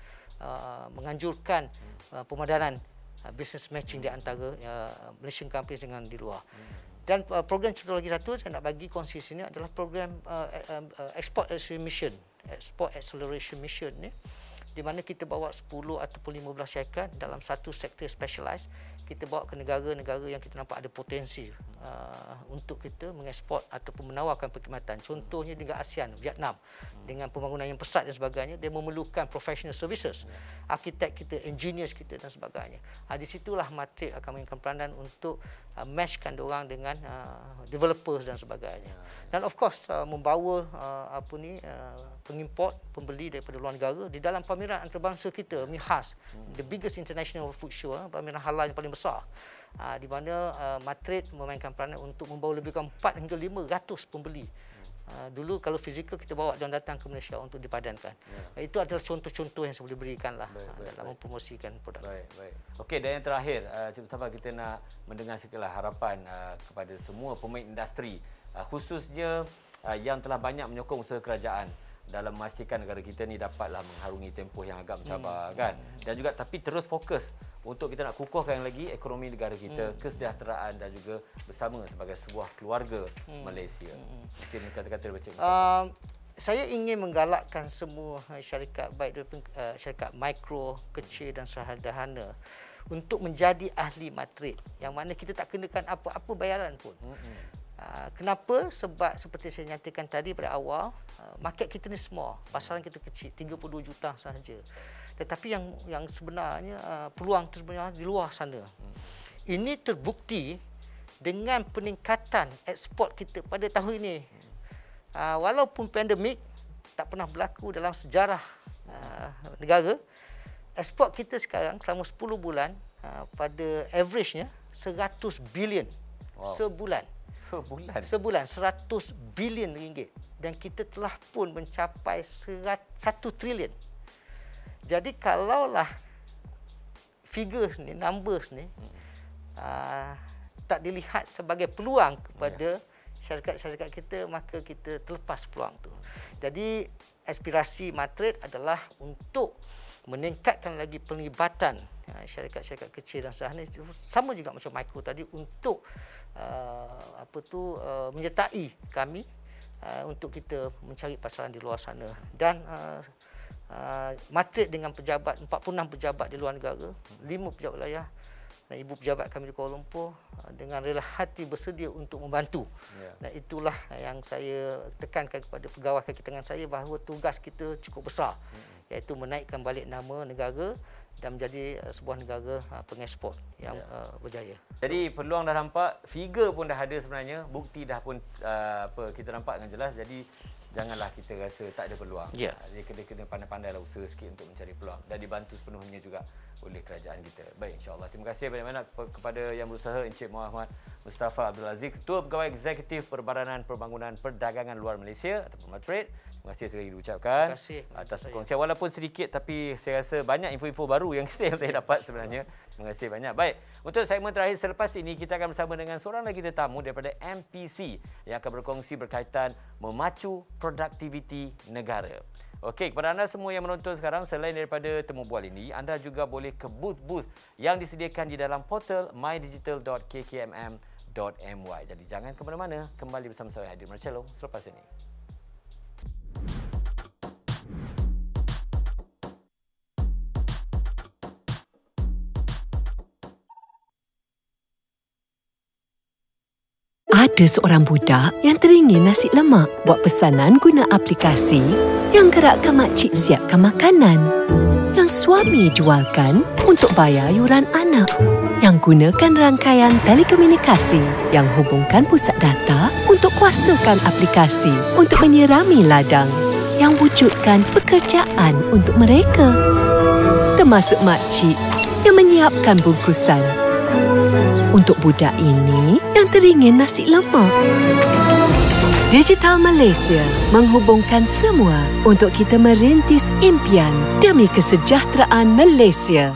menganjurkan pemadanan business matching di antara Malaysian companies dengan di luar. Dan program contoh lagi satu saya nak bagi kongsi sini adalah program Export Acceleration Mission. Export Acceleration Mission ni di mana kita bawa 10 ataupun 15 syarikat dalam satu sektor specialized, kita bawa ke negara-negara yang kita nampak ada potensi untuk kita mengeksport ataupun menawarkan perkhidmatan. Contohnya dengan ASEAN, Vietnam, dengan pembangunan yang pesat dan sebagainya, dia memerlukan professional services, arkitek kita, engineers kita dan sebagainya. Di situlah Matrix akan mainkan peranan untuk matchkan diorang dengan developers dan sebagainya. Dan of course membawa pengimport, pembeli daripada luar negara di dalam pameran antarabangsa kita, MIHAS, the biggest international food show, pameran halal yang paling besar. Di mana Matrix memainkan peranan untuk membawa lebih kurang 4 hingga 500 pembeli. Dulu kalau fizikal kita bawa dan datang ke Malaysia untuk dipadankan. Itu adalah contoh-contoh yang saya boleh berikan lah dalam mempromosikan produk. Baik. Okey, dan yang terakhir, Cik Mustafa, kita nak mendengar sikitlah harapan kepada semua pemain industri, khususnya yang telah banyak menyokong usaha kerajaan dalam memastikan negara kita ni dapatlah mengharungi tempoh yang agak mencabar kan. Dan juga tapi terus fokus untuk kita nak kukuhkan lagi ekonomi negara kita, kesejahteraan dan juga bersama sebagai sebuah keluarga Malaysia. Mungkin kata-kata baca. Saya ingin menggalakkan semua syarikat, baik daripada syarikat mikro, kecil dan sederhana untuk menjadi ahli Matrix, yang mana kita tak kenakan apa-apa bayaran pun. Kenapa? Sebab seperti saya nyatakan tadi pada awal, market kita ni small, pasaran kita kecil, 32 juta sahaja. Tetapi yang sebenarnya peluang itu sebenarnya di luar sana. Ini terbukti dengan peningkatan ekspor kita pada tahun ini. Walaupun pandemik tak pernah berlaku dalam sejarah negara, ekspor kita sekarang selama 10 bulan pada average-nya 100 bilion sebulan. Sebulan 100 bilion ringgit, dan kita telah pun mencapai 1 trilion. Jadi kalaulah figures ni, numbers ni tak dilihat sebagai peluang kepada syarikat-syarikat kita, maka kita terlepas peluang tu. Jadi aspirasi Matrix adalah untuk meningkatkan lagi pelibatan syarikat-syarikat kecil dan sederhana, sama juga macam mikro tadi, untuk menyertai kami untuk kita mencari pasaran di luar sana. Dan Matrix dengan pejabat, 46 pejabat di luar negara, 5 pejabat wilayah dan ibu pejabat kami di Kuala Lumpur, dengan rela hati bersedia untuk membantu. Dan itulah yang saya tekankan kepada pegawai kaki tangan saya, bahawa tugas kita cukup besar, iaitu menaikkan balik nama negara dan menjadi sebuah negara pengeksport yang berjaya. Jadi peluang dah nampak, figure pun dah ada sebenarnya, bukti dah pun kita nampak dengan jelas. Jadi janganlah kita rasa tak ada peluang. Jadi kena pandai-pandailah usaha sikit untuk mencari peluang, dan dibantu sepenuhnya juga oleh kerajaan kita. Baik, insya-Allah. Terima kasih banyak-banyak kepada yang berusaha, Encik Muhammad Mustafa Abdul Aziz, Ketua Pegawai Eksekutif Perbadanan Pembangunan Perdagangan Luar Malaysia ataupun Matrix. Terima kasih sekali diucapkan atas perkongsian, walaupun sedikit tapi saya rasa banyak info-info baru yang saya dapat sebenarnya. Terima kasih banyak. Baik, untuk segmen terakhir selepas ini kita akan bersama dengan seorang lagi tetamu daripada MPC yang akan berkongsi berkaitan memacu produktiviti negara. Okey, kepada anda semua yang menonton sekarang, selain daripada temu bual ini, anda juga boleh ke booth-booth yang disediakan di dalam portal mydigital.kkmm.my. Jadi jangan ke mana-mana, kembali bersama saya Hadi Marcello selepas ini. Ada seorang budak yang teringin nasi lemak. Buat pesanan guna aplikasi yang gerakkan makcik siapkan makanan. Yang suami jualkan untuk bayar yuran anak. Yang gunakan rangkaian telekomunikasi yang hubungkan pusat data untuk kuasakan aplikasi untuk menyirami ladang. Yang wujudkan pekerjaan untuk mereka. Termasuk makcik yang menyiapkan bungkusan. Untuk budak ini yang teringin nasi lemak. Digital Malaysia menghubungkan semua untuk kita merintis impian demi kesejahteraan Malaysia.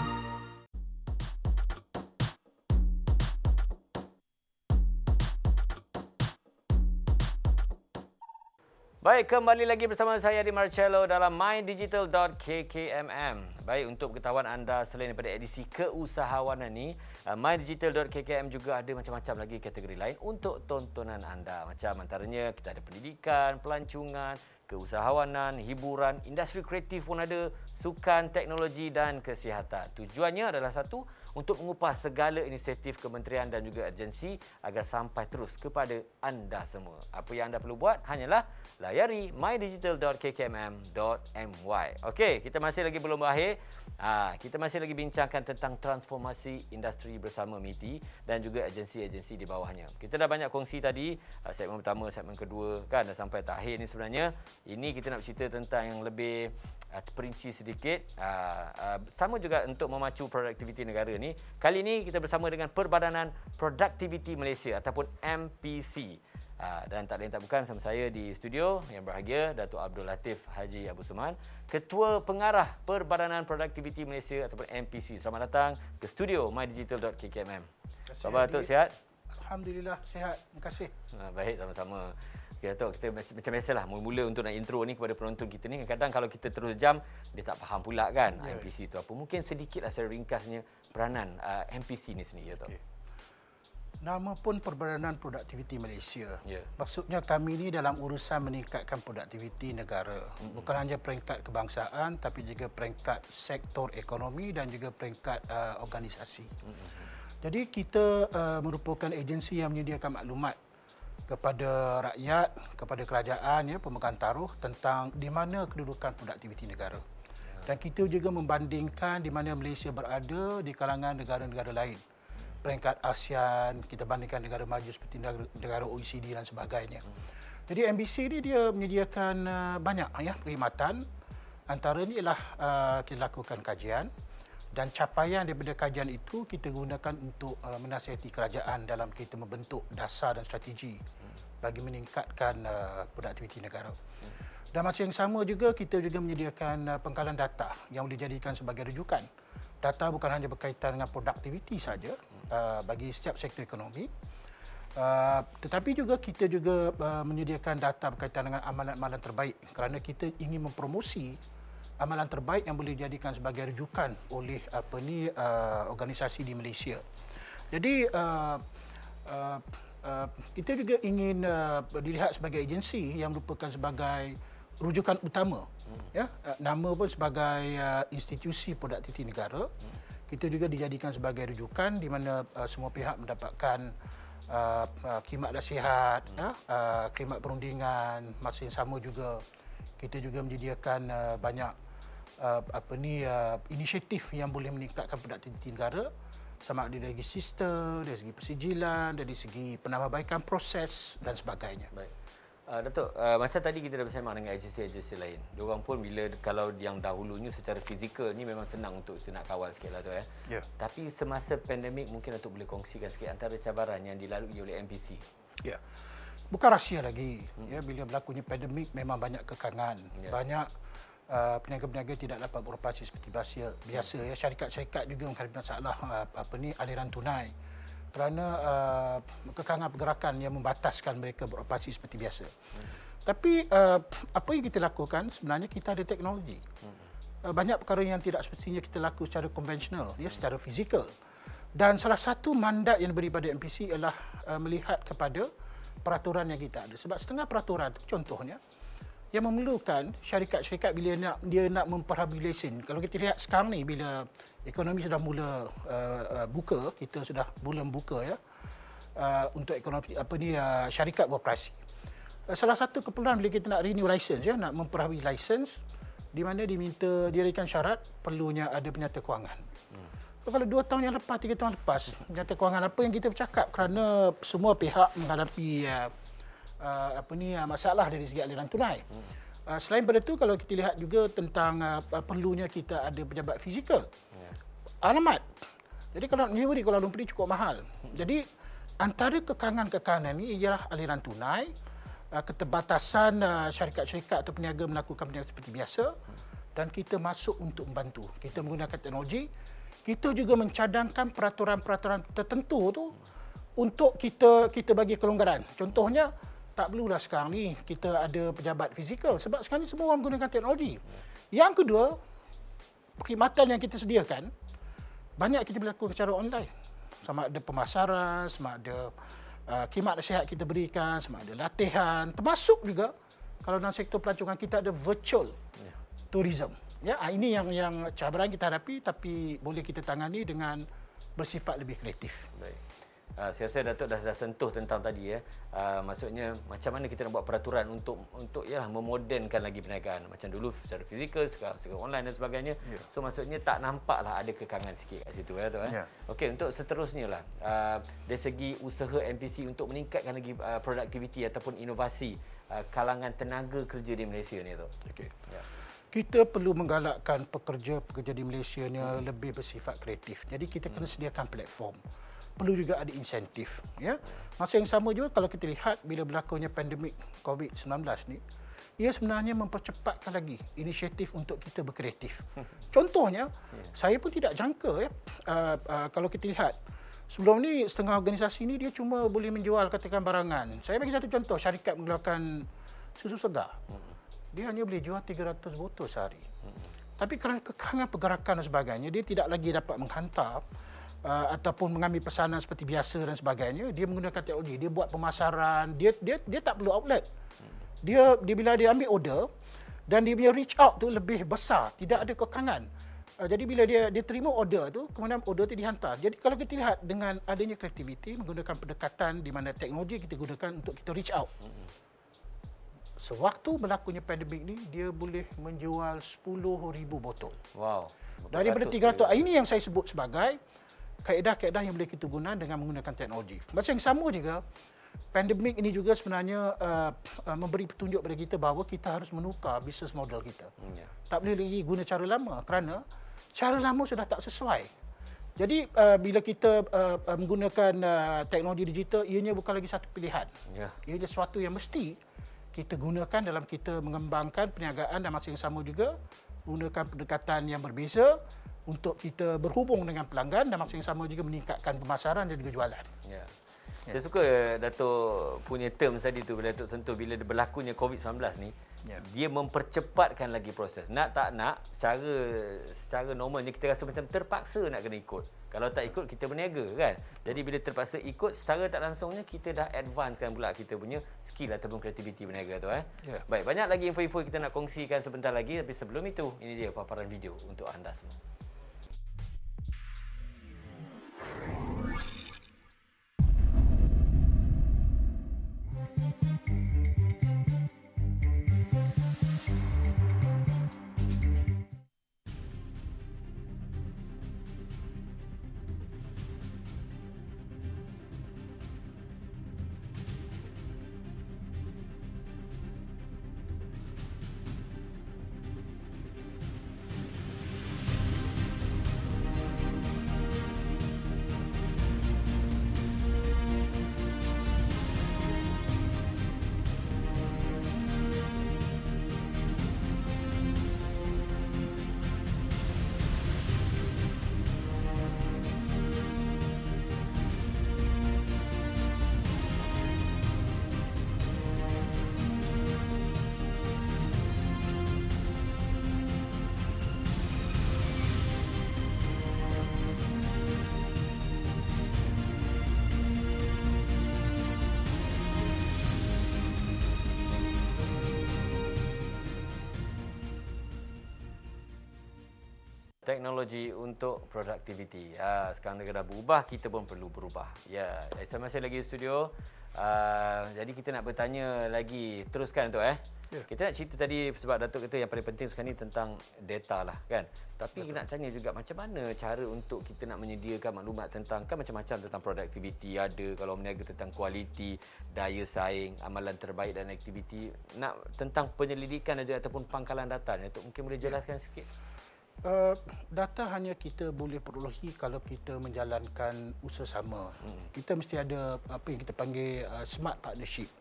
Baik, kembali lagi bersama saya di Marcello dalam mydigital.kkmm. Baik, untuk pengetahuan anda, selain daripada edisi keusahawanan ni, mydigital.kkm juga ada macam-macam lagi kategori lain untuk tontonan anda. Macam antaranya kita ada pendidikan, pelancongan, keusahawanan, hiburan, industri kreatif pun ada, sukan, teknologi dan kesihatan. Tujuannya adalah satu, untuk mengupas segala inisiatif kementerian dan juga agensi agar sampai terus kepada anda semua. Apa yang anda perlu buat hanyalah layari mydigital.kkmm.my. Okey, kita masih lagi belum berakhir. Kita masih lagi bincangkan tentang transformasi industri bersama MITI dan juga agensi-agensi di bawahnya. Kita dah banyak kongsi tadi, segmen pertama, segmen kedua kan, dah sampai takhir ni sebenarnya. Ini kita nak cerita tentang yang lebih terperinci sedikit. Sama juga untuk memacu produktiviti negara ni. Kali ini kita bersama dengan Perbadanan Produktiviti Malaysia ataupun MPC. Dan tak lain tak bukan, bersama saya di studio yang berbahagia Datuk Abdul Latif Haji Abu Suman, Ketua Pengarah Perbadanan Produktiviti Malaysia ataupun MPC. Selamat datang ke studio mydigital.kkmm. Khabar Datuk, sihat? Alhamdulillah sihat. Terima kasih. Baik, sama-sama. Okay, Datuk, kita macam biasalah mula-mula untuk nak intro ni kepada penonton kita ni. Kadang-kadang kalau kita terus jam, dia tak faham pula kan MPC itu apa. Mungkin sedikitlah secara ringkasnya peranan MPC ni sendiri, Datuk. Okay. Nama pun Perbadanan Produktiviti Malaysia. Yeah. Maksudnya kami ni dalam urusan meningkatkan produktiviti negara. Bukan hanya peringkat kebangsaan tapi juga peringkat sektor ekonomi dan juga peringkat organisasi. Jadi kita merupakan agensi yang menyediakan maklumat kepada rakyat, kepada kerajaan, ya, pemegang taruh tentang di mana kedudukan produktiviti negara. Dan kita juga membandingkan di mana Malaysia berada di kalangan negara-negara lain. Peringkat ASEAN, kita bandingkan negara maju seperti negara OECD dan sebagainya. Jadi MBC ni dia menyediakan banyak perkhidmatan. Antaranya ialah kita lakukan kajian dan capaian daripada kajian itu kita gunakan untuk menasihati kerajaan dalam kita membentuk dasar dan strategi bagi meningkatkan produktiviti negara. Dan masa yang sama juga kita juga menyediakan pengkalan data yang boleh dijadikan sebagai rujukan. Data bukan hanya berkaitan dengan produktiviti saja bagi setiap sektor ekonomi, tetapi juga kita juga menyediakan data berkaitan dengan amalan-amalan terbaik kerana kita ingin mempromosi amalan terbaik yang boleh dijadikan sebagai rujukan oleh organisasi di Malaysia. Jadi kita juga ingin dilihat sebagai agensi yang merupakan sebagai rujukan utama. Ya, nama pun sebagai institusi produktiviti negara. Kita juga dijadikan sebagai rujukan di mana semua pihak mendapatkan khidmat nasihat, khidmat perundingan. Masa yang sama juga kita juga menyediakan banyak inisiatif yang boleh meningkatkan produktiviti negara, sama ada dari segi sistem, dari segi persijilan, dari segi penambahbaikan proses dan sebagainya. Baik. Datuk, macam tadi kita dah bersama dengan agensi-agensi lain. Diorang pun bila kalau yang dahulunya secara fizikal ni memang senang untuk kita nak kawal sikit lah tu. Ya. Tapi semasa pandemik mungkin Datuk boleh kongsikan sikit antara cabaran yang dilalui oleh MPC. Ya. Bukan rahsia lagi. Ya, bila berlakunya pandemik memang banyak kekangan. Ya. Banyak peniaga-peniaga tidak dapat beroperasi seperti biasa. Ya, syarikat-syarikat juga menghadapi masalah aliran tunai. Kerana kekangan pergerakan yang membataskan mereka beroperasi seperti biasa. Tapi apa yang kita lakukan sebenarnya kita ada teknologi. Banyak perkara yang tidak semestinya kita lakukan secara konvensional, ya, secara fizikal. Dan salah satu mandat yang diberi pada MPC ialah melihat kepada peraturan yang kita ada. Sebab setengah peraturan itu contohnya yang memerlukan syarikat-syarikat bila dia nak memperhabis lesen. Kalau kita lihat sekarang ni bila ekonomi sudah mula buka, kita sudah mula membuka ya untuk ekonomi syarikat beroperasi. Salah satu keperluan bila kita nak renew license, ya, nak memperhabis license, di mana diminta diberikan syarat perlunya ada penyata kewangan. So, kalau 2 tahun yang lepas, 3 tahun lepas, penyata kewangan apa yang kita bercakap kerana semua pihak menghadapi masalah dari segi aliran tunai. Selain pada itu, kalau kita lihat juga tentang perlunya kita ada pejabat fizikal. Alamat. Jadi kalau nak menyewa di Kuala Lumpur cukup mahal. Jadi antara kekangan-kekangan ini ialah aliran tunai, keterbatasan syarikat-syarikat atau peniaga melakukan perniagaan seperti biasa, dan kita masuk untuk membantu. Kita menggunakan teknologi. Kita juga mencadangkan peraturan-peraturan tertentu tu untuk kita bagi kelonggaran. Contohnya, tak perlulah sekarang ni kita ada pejabat fizikal sebab sekarang ni semua orang menggunakan teknologi. Yang kedua, perkhidmatan yang kita sediakan banyak kita lakukan secara online. Sama ada pemasaran, sama ada khidmat nasihat kita berikan, sama ada latihan, termasuk juga Kalau dalam sektor pelancongan kita ada virtual tourism. Ya, ini yang cabaran kita hadapi, tapi boleh kita tangani dengan bersifat lebih kreatif. Baik. Saya rasa Datuk dah sentuh tentang tadi ya. Maksudnya macam mana kita nak buat peraturan untuk yalah memodernkan lagi perniagaan. Macam dulu secara fizikal, sekarang online dan sebagainya. So maksudnya tak nampaklah ada kekangan sikit kat situ ya, Datuk. Okey, untuk seterusnya lah dari segi usaha MPC untuk meningkatkan lagi produktiviti ataupun inovasi kalangan tenaga kerja di Malaysia ni, Datuk. Okey. Kita perlu menggalakkan pekerja-pekerja di Malaysia ni lebih bersifat kreatif. Jadi kita kena sediakan platform. Perlu juga ada insentif, ya. Masa yang sama juga kalau kita lihat bila berlakunya pandemik COVID-19 ni, ia sebenarnya mempercepatkan lagi inisiatif untuk kita berkreatif. Contohnya, saya pun tidak jangka ya, kalau kita lihat sebelum ni setengah organisasi ni dia cuma boleh menjual katakan barangan. Saya bagi satu contoh, syarikat mengeluarkan susu segar. Dia hanya boleh jual 300 botol sehari. Tapi kerana kekangan pergerakan dan sebagainya, dia tidak lagi dapat menghantar ataupun mengambil pesanan seperti biasa dan sebagainya. Dia menggunakan teknologi, dia buat pemasaran, dia tak perlu outlet. Dia bila dia ambil order dan dia punya reach out tu lebih besar, tidak ada kekangan. Jadi bila dia terima order tu, kemudian order tu dihantar. Jadi kalau kita lihat dengan adanya kreativiti, menggunakan pendekatan di mana teknologi kita gunakan untuk kita reach out. Sewaktu berlakunya pandemik ni, dia boleh menjual 10,000 botol. Wow. Daripada 300, ini yang saya sebut sebagai kaedah-kaedah yang boleh kita guna dengan menggunakan teknologi. Macam yang sama juga, pandemik ini juga sebenarnya memberi petunjuk kepada kita bahawa kita harus menukar bisnes model kita. Tak boleh lagi guna cara lama kerana cara lama sudah tak sesuai. Jadi bila kita menggunakan teknologi digital, ianya bukan lagi satu pilihan. Ianya sesuatu yang mesti kita gunakan dalam kita mengembangkan perniagaan dan masa yang sama juga menggunakan pendekatan yang berbeza untuk kita berhubung dengan pelanggan dan masa yang sama juga meningkatkan pemasaran dan juga jualan. Saya suka Datuk punya terms tadi tu bila Datuk sentuh bila berlakunya COVID-19 ni, dia mempercepatkan lagi proses. Nak tak nak, secara normalnya kita rasa macam terpaksa nak kena ikut. Kalau tak ikut kita berniaga kan. Jadi bila terpaksa ikut, secara tak langsungnya kita dah advancekan pula kita punya skill ataupun kreativiti berniaga tu Baik, banyak lagi info-info kita nak kongsikan sebentar lagi, tapi sebelum itu ini dia paparan video untuk anda semua. Teknologi untuk produktiviti. Sekarang negara berubah, kita pun perlu berubah. Ya, saya masih lagi di studio. Jadi kita nak bertanya lagi, teruskan tu Kita nak cerita tadi sebab Datuk kata yang paling penting sekarang ni tentang data lah kan. Tapi kita nak tanya juga macam mana cara untuk kita nak menyediakan maklumat tentang kan macam-macam tentang produktiviti ada, kalau berniaga tentang kualiti, daya saing, amalan terbaik dan aktiviti. Nak tentang penyelidikan ada ataupun pangkalan data ni, Datuk mungkin boleh jelaskan sikit. Data hanya kita boleh perolehi kalau kita menjalankan usaha sama. Kita mesti ada apa yang kita panggil smart partnership.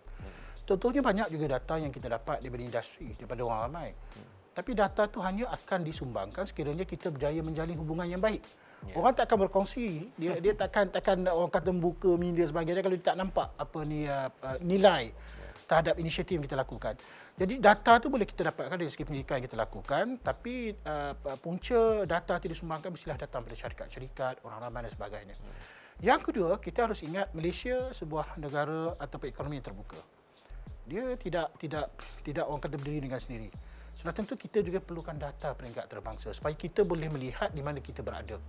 Contohnya banyak juga data yang kita dapat daripada industri, daripada orang ramai. Tapi data tu hanya akan disumbangkan sekiranya kita berjaya menjalin hubungan yang baik. Orang tak akan berkongsi, dia takkan orang kata membuka media sebagainya kalau dia tak nampak apa ni nilai terhadap inisiatif yang kita lakukan. Jadi data tu boleh kita dapatkan dari segi pendidikan yang kita lakukan, tapi punca data yang disumbangkan mestilah datang dari syarikat-syarikat, orang ramai dan sebagainya. Yang kedua, kita harus ingat Malaysia sebuah negara ataupun ekonomi yang terbuka. Dia tidak orang kata berdiri dengan sendiri. Sudah tentu kita juga perlukan data peringkat antarabangsa supaya kita boleh melihat di mana kita berada.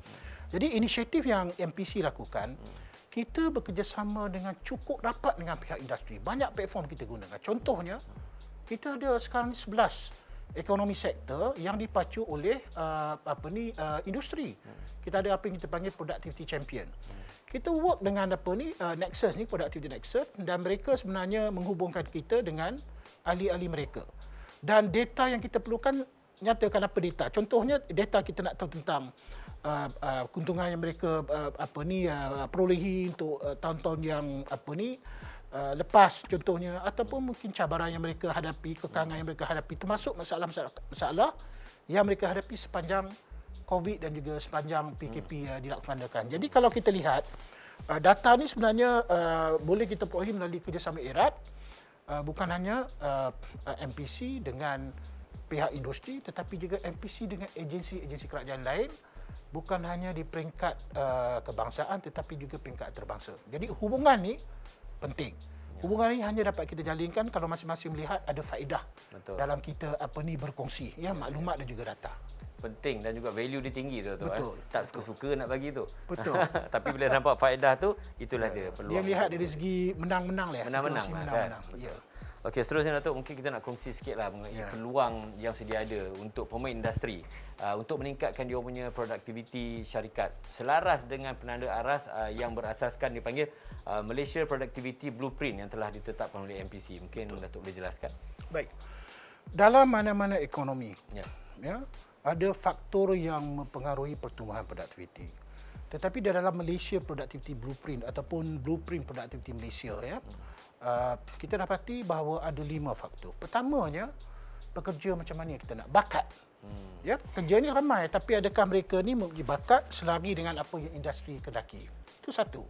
Jadi inisiatif yang MPC lakukan, kita bekerjasama dengan cukup rapat dengan pihak industri. Banyak platform kita gunakan. Contohnya, kita ada sekarang 11 ekonomi sektor yang dipacu oleh industri. Kita ada apa yang kita panggil productivity champion. Kita work dengan Nexus ni, productivity Nexus, dan mereka sebenarnya menghubungkan kita dengan ahli-ahli mereka. Dan data yang kita perlukan, nyatakan apa data. Contohnya data kita nak tahu tentang keuntungan yang mereka perolehi untuk tahun-tahun yang lepas contohnya, ataupun mungkin cabaran yang mereka hadapi, kekangan yang mereka hadapi, termasuk masalah yang mereka hadapi sepanjang COVID dan juga sepanjang PKP dilaksanakan. Jadi kalau kita lihat data ni sebenarnya boleh kita perolehi melalui kerjasama erat, bukan hanya MPC dengan pihak industri, tetapi juga MPC dengan agensi-agensi kerajaan lain, bukan hanya di peringkat kebangsaan tetapi juga peringkat antarabangsa. Jadi hubungan ni penting. Hubungan ini hanya dapat kita jalinkan kalau masing-masing melihat ada faedah dalam kita berkongsi maklumat dan juga data. Penting dan juga value dia tinggi tu. Betul. Tak suka-suka nak bagi tu. Betul. Tapi bila nampak faedah tu, itulah dia peluang. Dia lihat dari segi menang-menang lah. Menang-menang kan. Ya. Okey, seterusnya Datuk, mungkin kita nak kongsi sikitlah mengenai peluang yang sedia ada untuk pemain industri untuk meningkatkan dia punya produktiviti syarikat selaras dengan penanda aras yang berasaskan dipanggil Malaysia Productivity Blueprint yang telah ditetapkan oleh MPC. Mungkin Datuk boleh jelaskan. Baik. Dalam mana-mana ekonomi, ada faktor yang mempengaruhi pertumbuhan produktiviti. Tetapi dalam Malaysia Productivity Blueprint ataupun Blueprint Productivity Malaysia, kita dapati bahawa ada 5 faktor. Pertamanya, pekerja macam mana yang kita nak. Bakat. Pekerja ni ramai, tapi adakah mereka ni mempunyai bakat selari dengan apa yang industri kendaki. Itu satu.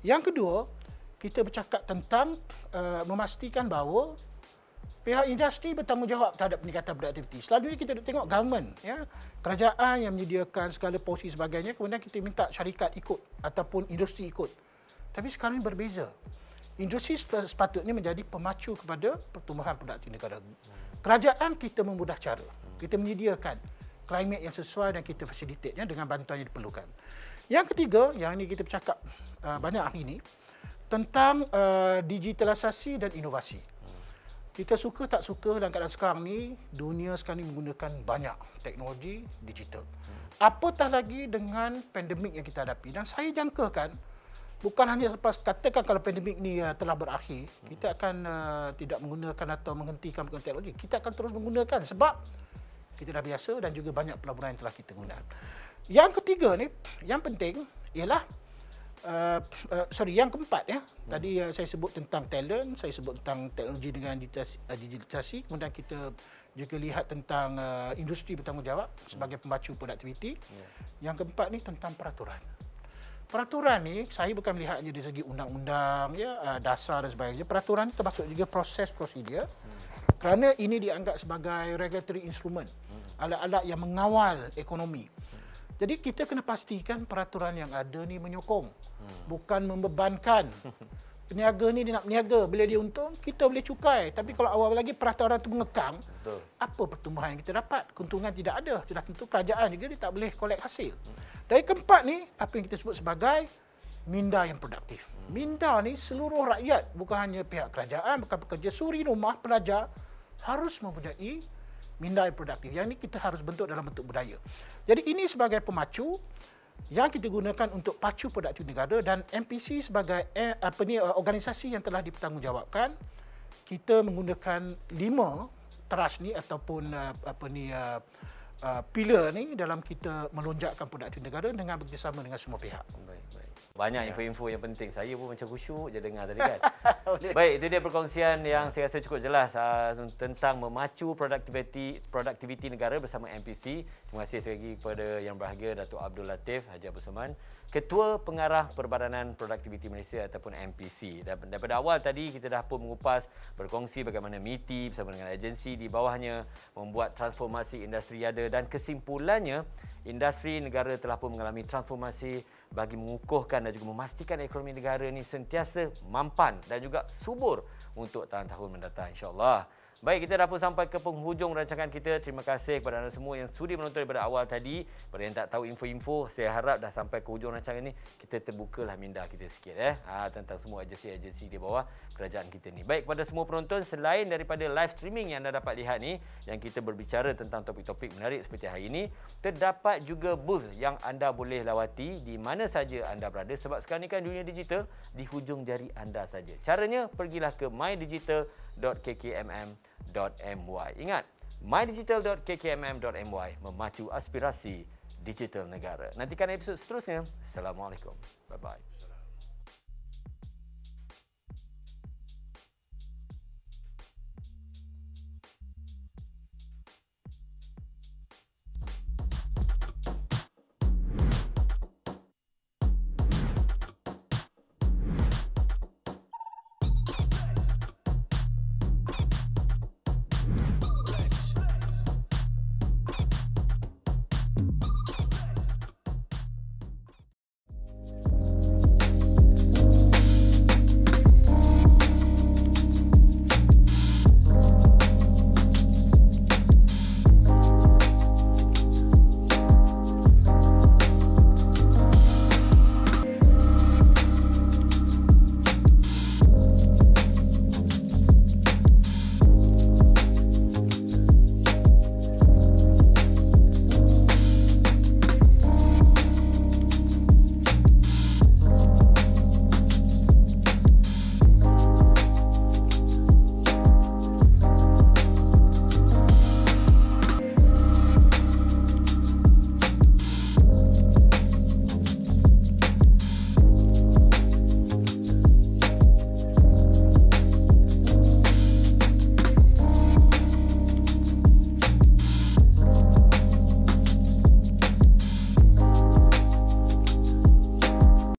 Yang kedua, kita bercakap tentang memastikan bahawa pihak industri bertanggungjawab terhadap peningkatan produktiviti. Selalunya kita tengok government, kerajaan yang menyediakan segala polisi sebagainya, kemudian kita minta syarikat ikut ataupun industri ikut. Tapi sekarang ini berbeza. Industri sepatutnya menjadi pemacu kepada pertumbuhan produktiviti negara. Kerajaan kita memudah cara. Kita menyediakan climate yang sesuai dan kita facilitate dengan bantuan yang diperlukan. Yang ketiga, yang ini kita bercakap banyak hari ini, tentang digitalisasi dan inovasi. Kita suka tak suka dalam keadaan sekarang ni, dunia sekarang ni menggunakan banyak teknologi digital. Apatah lagi dengan pandemik yang kita hadapi. Dan saya jangkakan, bukan hanya selepas katakan kalau pandemik ni telah berakhir, kita akan tidak menggunakan atau menghentikan teknologi. Kita akan terus menggunakan sebab kita dah biasa dan juga banyak pelaburan yang telah kita gunakan. Yang ketiga ni, yang penting ialah yang keempat tadi saya sebut tentang talent, saya sebut tentang teknologi dengan digitalisasi, kemudian kita juga lihat tentang industri bertanggungjawab sebagai pemacu produktiviti. Yang keempat ni tentang peraturan. Peraturan ni saya bukan melihatnya dari segi undang-undang dasar dan sebagainya. Peraturan ni termasuk juga proses prosedur. Kerana ini dianggap sebagai regulatory instrument, alat-alat yang mengawal ekonomi. Jadi kita kena pastikan peraturan yang ada ni menyokong, bukan membebankan. Peniaga ni dia nak berniaga, bila dia untung, kita boleh cukai. Tapi kalau awal lagi peraturan itu mengekang, apa pertumbuhan yang kita dapat? Keuntungan tidak ada. Sudah tentu kerajaan juga dia tak boleh kolek hasil. Dari keempat ni, apa yang kita sebut sebagai minda yang produktif. Minda ni seluruh rakyat, bukan hanya pihak kerajaan, bukan pekerja suri rumah, pelajar, harus mempunyai minda yang produktif. Yang ini kita harus bentuk dalam bentuk budaya. Jadi ini sebagai pemacu yang kita gunakan untuk pacu produktif negara, dan MPC sebagai organisasi yang telah dipertanggungjawabkan, kita menggunakan 5 teras ni ataupun pilar ni dalam kita melonjakkan produktif negara dengan bekerjasama dengan semua pihak. Banyak info-info yang penting. Saya pun macam khusyuk je dengar tadi kan. Baik, itu dia perkongsian yang saya rasa cukup jelas tentang memacu produktiviti negara bersama MPC. Terima kasih sekali lagi kepada yang berbahagia Datuk Abdul Latif Haji Abdul Soman, Ketua Pengarah Perbadanan Produktiviti Malaysia ataupun MPC. Dan daripada awal tadi kita dah pun mengupas, berkongsi bagaimana MITI bersama dengan agensi di bawahnya membuat transformasi industri ada, dan kesimpulannya industri negara telah pun mengalami transformasi bagi mengukuhkan dan juga memastikan ekonomi negara ini sentiasa mampan dan juga subur untuk tahun-tahun mendatang, insya-Allah. Baik, kita dah pun sampai ke penghujung rancangan kita. Terima kasih kepada anda semua yang sudi menonton daripada awal tadi. Pada yang tak tahu info-info, saya harap dah sampai ke hujung rancangan ini, kita terbukalah minda kita sikit tentang semua agensi-agensi di bawah kerajaan kita ni. Baik, kepada semua penonton, selain daripada live streaming yang anda dapat lihat ni, yang kita berbicara tentang topik-topik menarik seperti hari ini, terdapat juga booth yang anda boleh lawati di mana saja anda berada, sebab sekarang ni kan dunia digital di hujung jari anda saja. Caranya, pergilah ke mydigital.kkmm.my. Ingat, mydigital.kkmm.my, memacu aspirasi digital negara. Nantikan episod seterusnya. Assalamualaikum. Bye-bye.